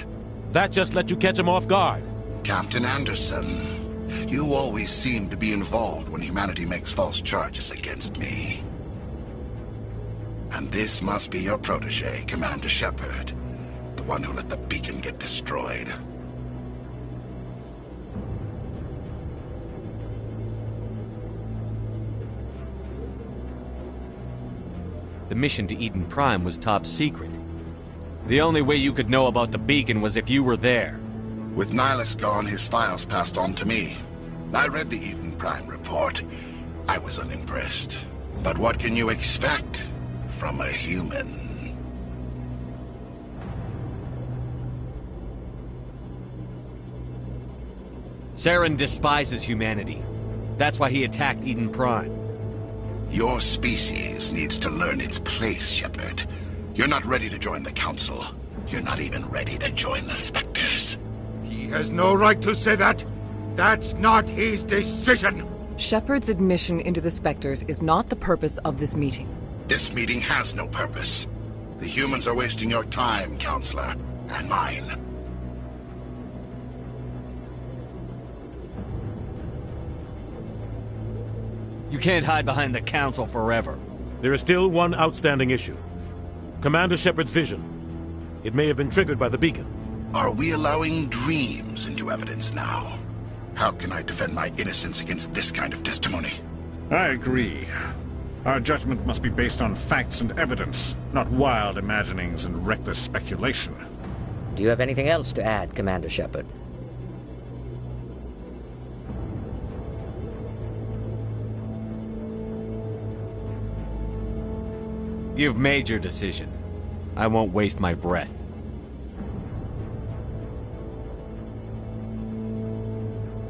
That just let you catch him off guard. Captain Anderson, you always seem to be involved when humanity makes false charges against me. And this must be your protege, Commander Shepard, the one who let the beacon get destroyed. The mission to Eden Prime was top secret. The only way you could know about the beacon was if you were there. With Nihilus gone, his files passed on to me. I read the Eden Prime report. I was unimpressed. But what can you expect from a human? Saren despises humanity. That's why he attacked Eden Prime. Your species needs to learn its place, Shepard. You're not ready to join the Council. You're not even ready to join the Spectres. He has no right to say that. That's not his decision. Shepard's admission into the Spectres is not the purpose of this meeting. This meeting has no purpose. The humans are wasting your time, Counselor, and mine. You can't hide behind the Council forever. There is still one outstanding issue. Commander Shepard's vision. It may have been triggered by the beacon. Are we allowing dreams into evidence now? How can I defend my innocence against this kind of testimony? I agree. Our judgment must be based on facts and evidence, not wild imaginings and reckless speculation. Do you have anything else to add, Commander Shepard? You've made your decision. I won't waste my breath.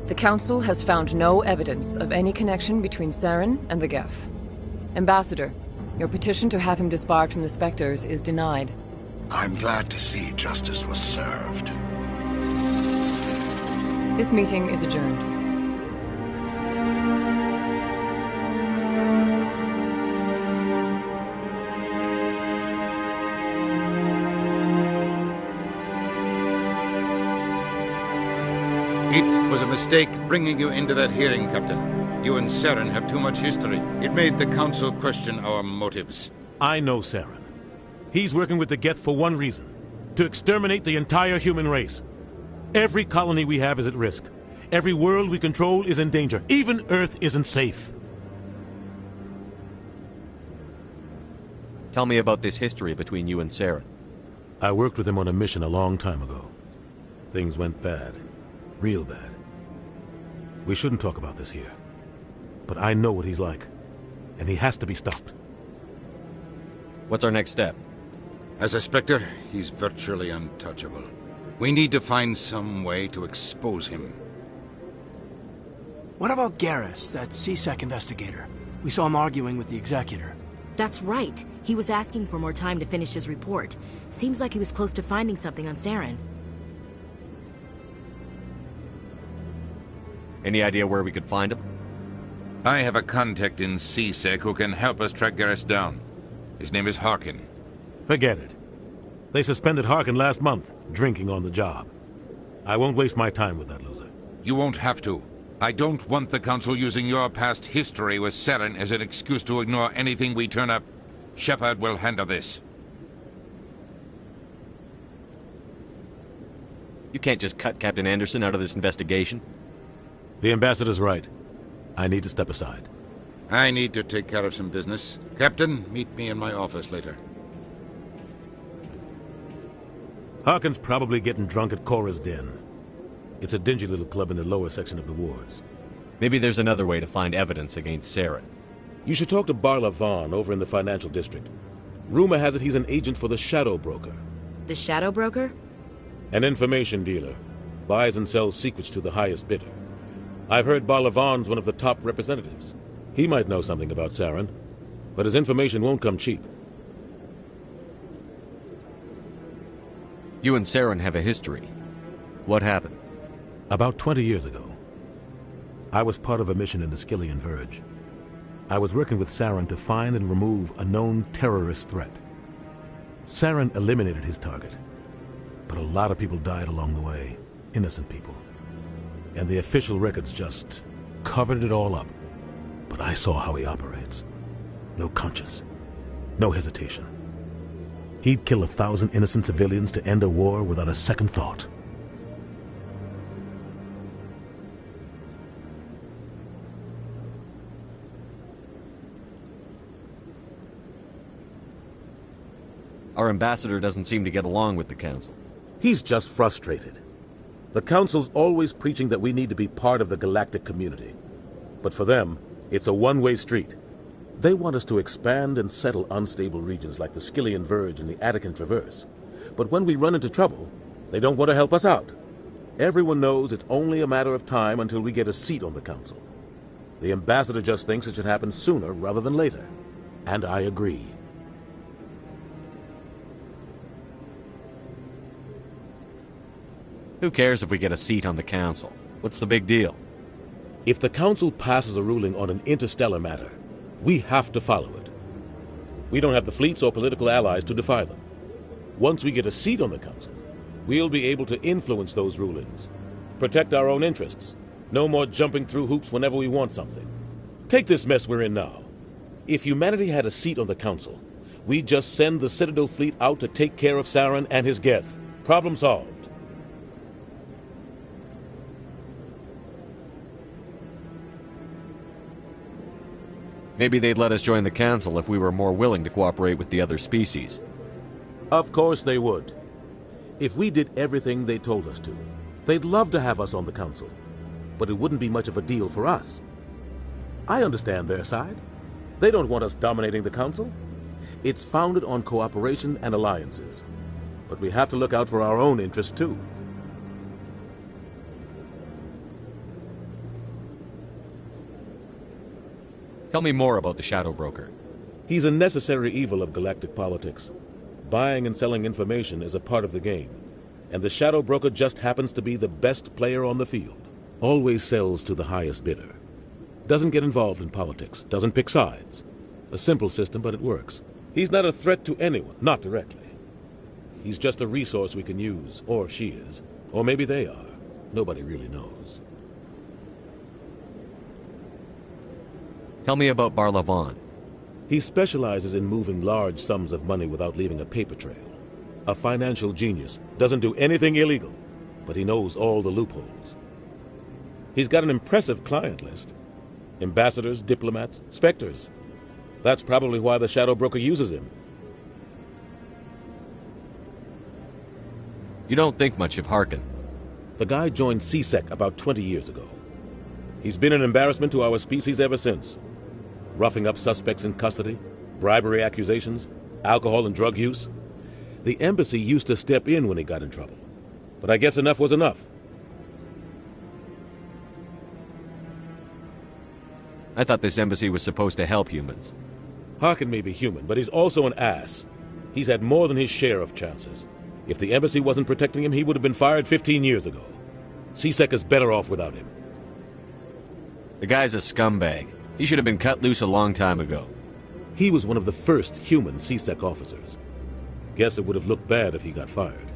The Council has found no evidence of any connection between Saren and the Geth. Ambassador, your petition to have him disbarred from the Spectres is denied. I'm glad to see justice was served. This meeting is adjourned. It was a mistake bringing you into that hearing, Captain. You and Saren have too much history. It made the Council question our motives. I know Saren. He's working with the Geth for one reason: to exterminate the entire human race. Every colony we have is at risk. Every world we control is in danger. Even Earth isn't safe. Tell me about this history between you and Saren. I worked with him on a mission a long time ago. Things went bad. Real bad. We shouldn't talk about this here. But I know what he's like. And he has to be stopped. What's our next step? As a Spectre, he's virtually untouchable. We need to find some way to expose him. What about Garrus, that CSEC investigator? We saw him arguing with the Executor. That's right. He was asking for more time to finish his report. Seems like he was close to finding something on Saren. Any idea where we could find him? I have a contact in CSEC who can help us track Garrus down. His name is Harkin. Forget it. They suspended Harkin last month, drinking on the job. I won't waste my time with that loser. You won't have to. I don't want the Council using your past history with Saren as an excuse to ignore anything we turn up. Shepard will handle this. You can't just cut Captain Anderson out of this investigation. The Ambassador's right. I need to step aside. I need to take care of some business. Captain, meet me in my office later. Harkin's probably getting drunk at Cora's Den. It's a dingy little club in the lower section of the wards. Maybe there's another way to find evidence against Saren. You should talk to Barla Vaughn over in the financial district. Rumor has it he's an agent for the Shadow Broker. The Shadow Broker? An information dealer. Buys and sells secrets to the highest bidder. I've heard Barla Vaughn's one of the top representatives. He might know something about Saren, but his information won't come cheap. You and Saren have a history. What happened? About 20 years ago, I was part of a mission in the Skillian Verge. I was working with Saren to find and remove a known terrorist threat. Saren eliminated his target, but a lot of people died along the way, innocent people. And the official records just covered it all up. But I saw how he operates. No conscience, no hesitation. He'd kill 1,000 innocent civilians to end a war without a second thought. Our ambassador doesn't seem to get along with the Council. He's just frustrated. The Council's always preaching that we need to be part of the galactic community. But for them, it's a one-way street. They want us to expand and settle unstable regions like the Skillian Verge and the Attican Traverse. But when we run into trouble, they don't want to help us out. Everyone knows it's only a matter of time until we get a seat on the Council. The ambassador just thinks it should happen sooner rather than later. And I agree. Who cares if we get a seat on the Council? What's the big deal? If the Council passes a ruling on an interstellar matter, we have to follow it. We don't have the fleets or political allies to defy them. Once we get a seat on the Council, we'll be able to influence those rulings, protect our own interests. No more jumping through hoops whenever we want something. Take this mess we're in now. If humanity had a seat on the Council, We just send the Citadel fleet out to take care of Saren and his Geth. Problem solved. Maybe they'd let us join the Council if we were more willing to cooperate with the other species. Of course they would. If we did everything they told us to, they'd love to have us on the Council. But it wouldn't be much of a deal for us. I understand their side. They don't want us dominating the Council. It's founded on cooperation and alliances. But we have to look out for our own interests, too. Tell me more about the Shadow Broker. He's a necessary evil of galactic politics. Buying and selling information is a part of the game. And the Shadow Broker just happens to be the best player on the field. Always sells to the highest bidder. Doesn't get involved in politics. Doesn't pick sides. A simple system, but it works. He's not a threat to anyone, not directly. He's just a resource we can use, or she is. Or maybe they are. Nobody really knows. Tell me about Barlavon. He specializes in moving large sums of money without leaving a paper trail. A financial genius. Doesn't do anything illegal, but he knows all the loopholes. He's got an impressive client list. Ambassadors, diplomats, specters. That's probably why the Shadow Broker uses him. You don't think much of Harkin. The guy joined CSEC about 20 years ago. He's been an embarrassment to our species ever since. Roughing up suspects in custody, bribery accusations, alcohol and drug use. The embassy used to step in when he got in trouble. But I guess enough was enough. I thought this embassy was supposed to help humans. Harkin may be human, but he's also an ass. He's had more than his share of chances. If the embassy wasn't protecting him, he would have been fired 15 years ago. CSEC is better off without him. The guy's a scumbag. He should have been cut loose a long time ago. He was one of the first human CSEC officers. Guess it would have looked bad if he got fired.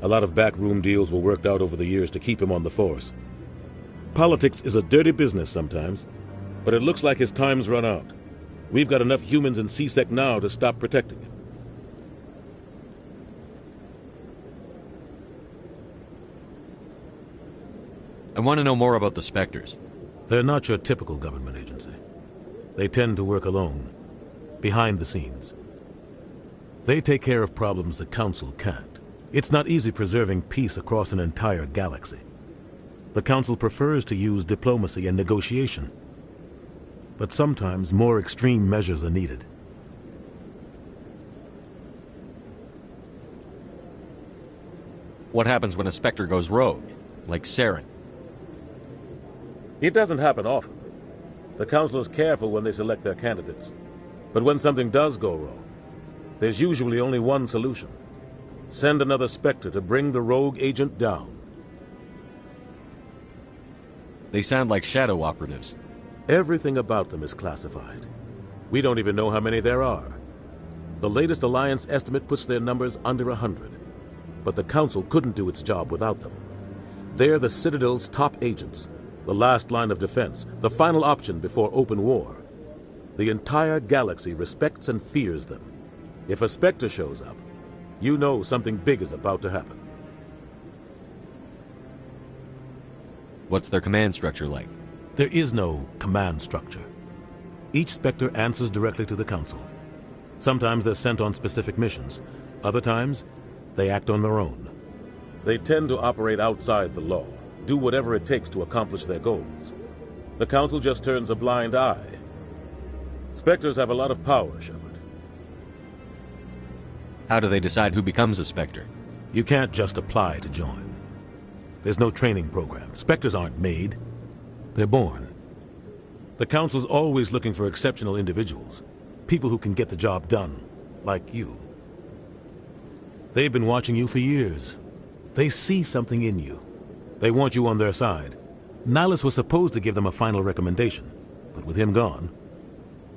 A lot of backroom deals were worked out over the years to keep him on the force. Politics is a dirty business sometimes, but it looks like his time's run out. We've got enough humans in CSEC now to stop protecting him. I want to know more about the Spectres. They're not your typical government agency. They tend to work alone, behind the scenes. They take care of problems the Council can't. It's not easy preserving peace across an entire galaxy. The Council prefers to use diplomacy and negotiation. But sometimes more extreme measures are needed. What happens when a Spectre goes rogue, like Saren? It doesn't happen often. The Council is careful when they select their candidates. But when something does go wrong, there's usually only one solution. Send another Spectre to bring the rogue agent down. They sound like shadow operatives. Everything about them is classified. We don't even know how many there are. The latest Alliance estimate puts their numbers under 100. But the Council couldn't do its job without them. They're the Citadel's top agents. The last line of defense, the final option before open war. The entire galaxy respects and fears them. If a Spectre shows up, you know something big is about to happen. What's their command structure like? There is no command structure. Each Spectre answers directly to the Council. Sometimes they're sent on specific missions. Other times, they act on their own. They tend to operate outside the law. Do whatever it takes to accomplish their goals. The Council just turns a blind eye. Spectres have a lot of power, Shepard. How do they decide who becomes a Spectre? You can't just apply to join. There's no training program. Spectres aren't made. They're born. The Council's always looking for exceptional individuals. People who can get the job done, like you. They've been watching you for years. They see something in you. They want you on their side. Nihilus was supposed to give them a final recommendation, but with him gone,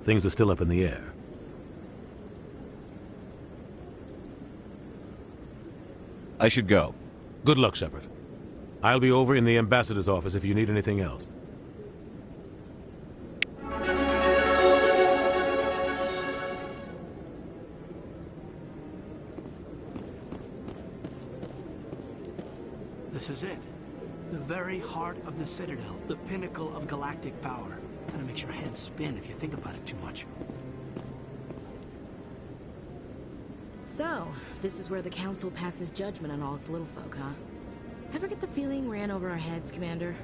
things are still up in the air. I should go. Good luck, Shepard. I'll be over in the ambassador's office if you need anything else. This is it. The very heart of the Citadel, the pinnacle of galactic power. Kinda makes your head spin if you think about it too much. So, this is where the Council passes judgment on all us little folk, huh? Ever get the feeling we're in over our heads, Commander?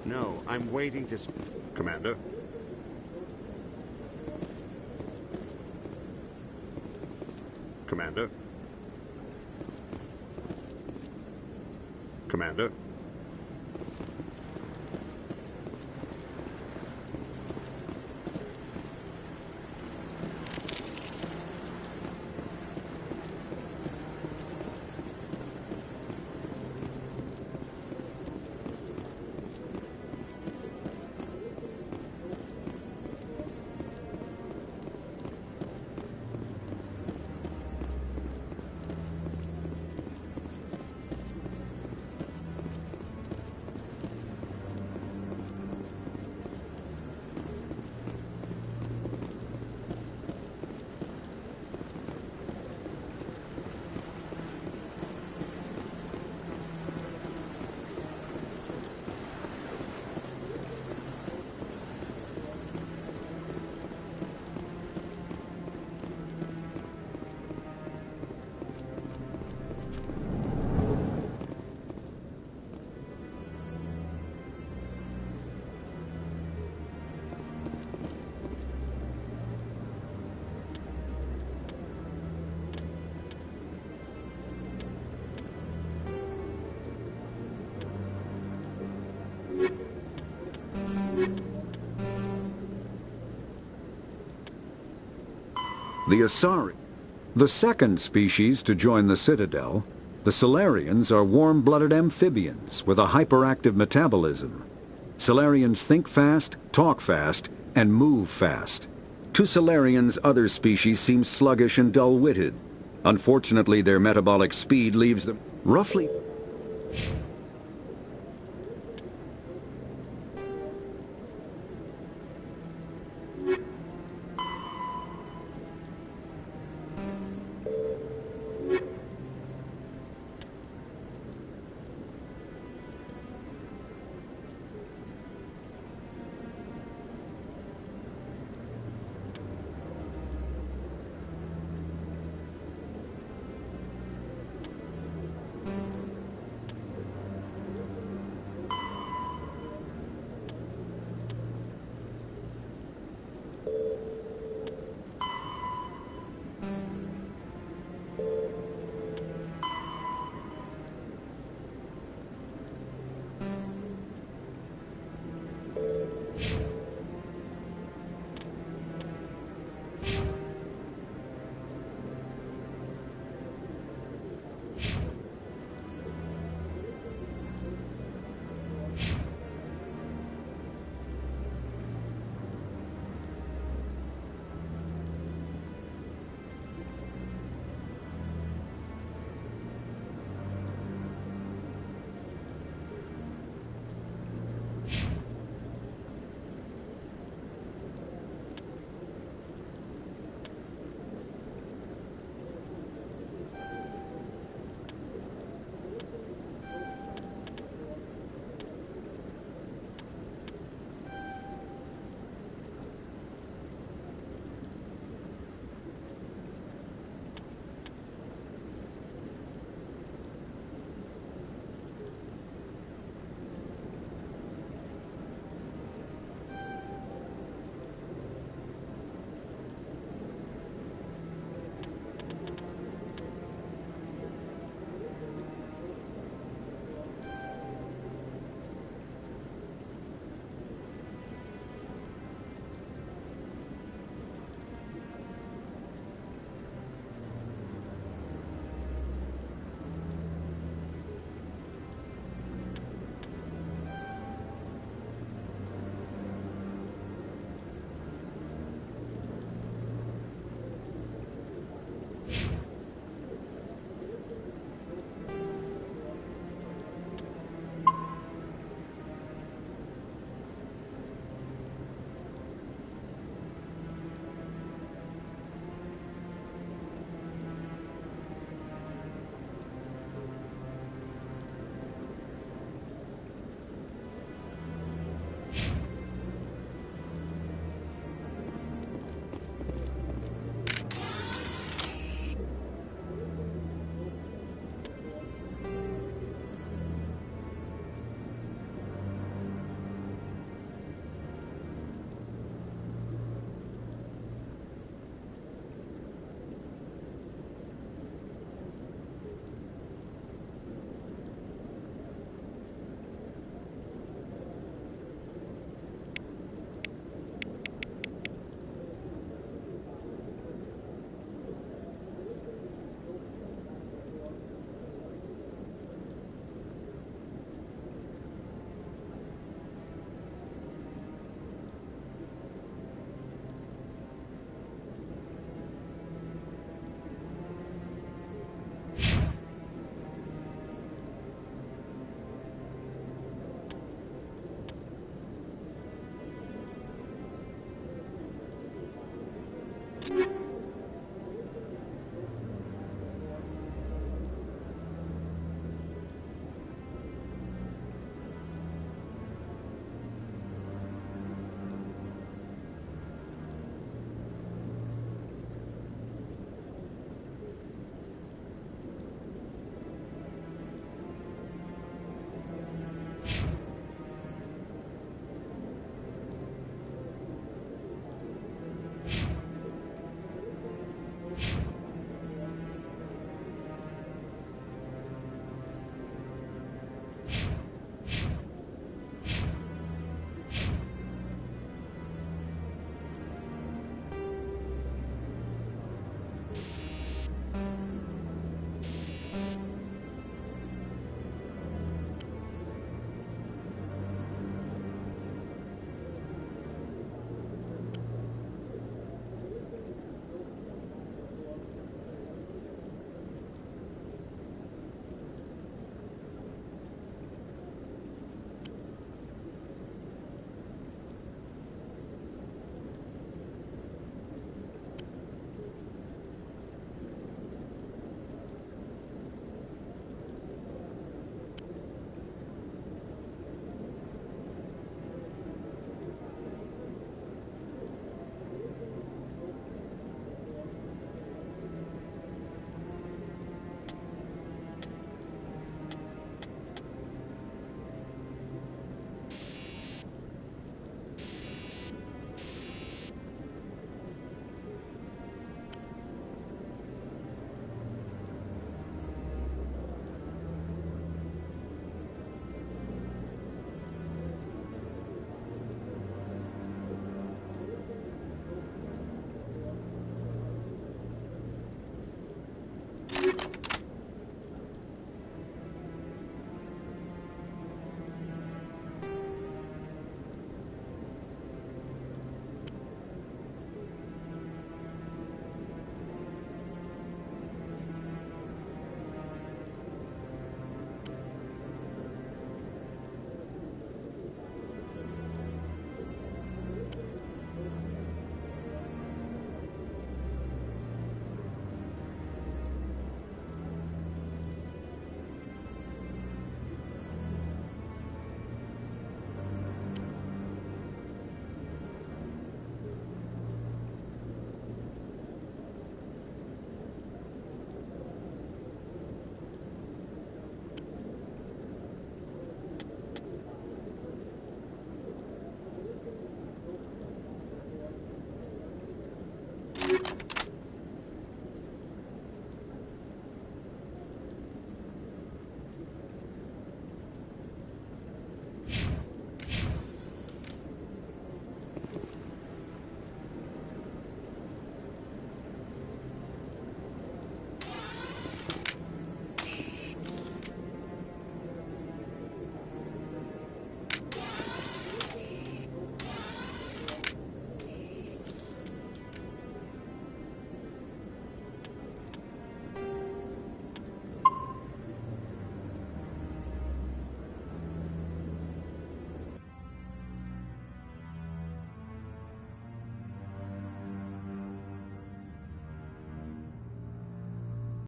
No, I'm waiting to... Commander? Commander? Commander? The Asari, the second species to join the Citadel, the Solarians are warm-blooded amphibians with a hyperactive metabolism. Solarians think fast, talk fast, and move fast. To Solarians, other species seem sluggish and dull-witted. Unfortunately, their metabolic speed leaves them roughly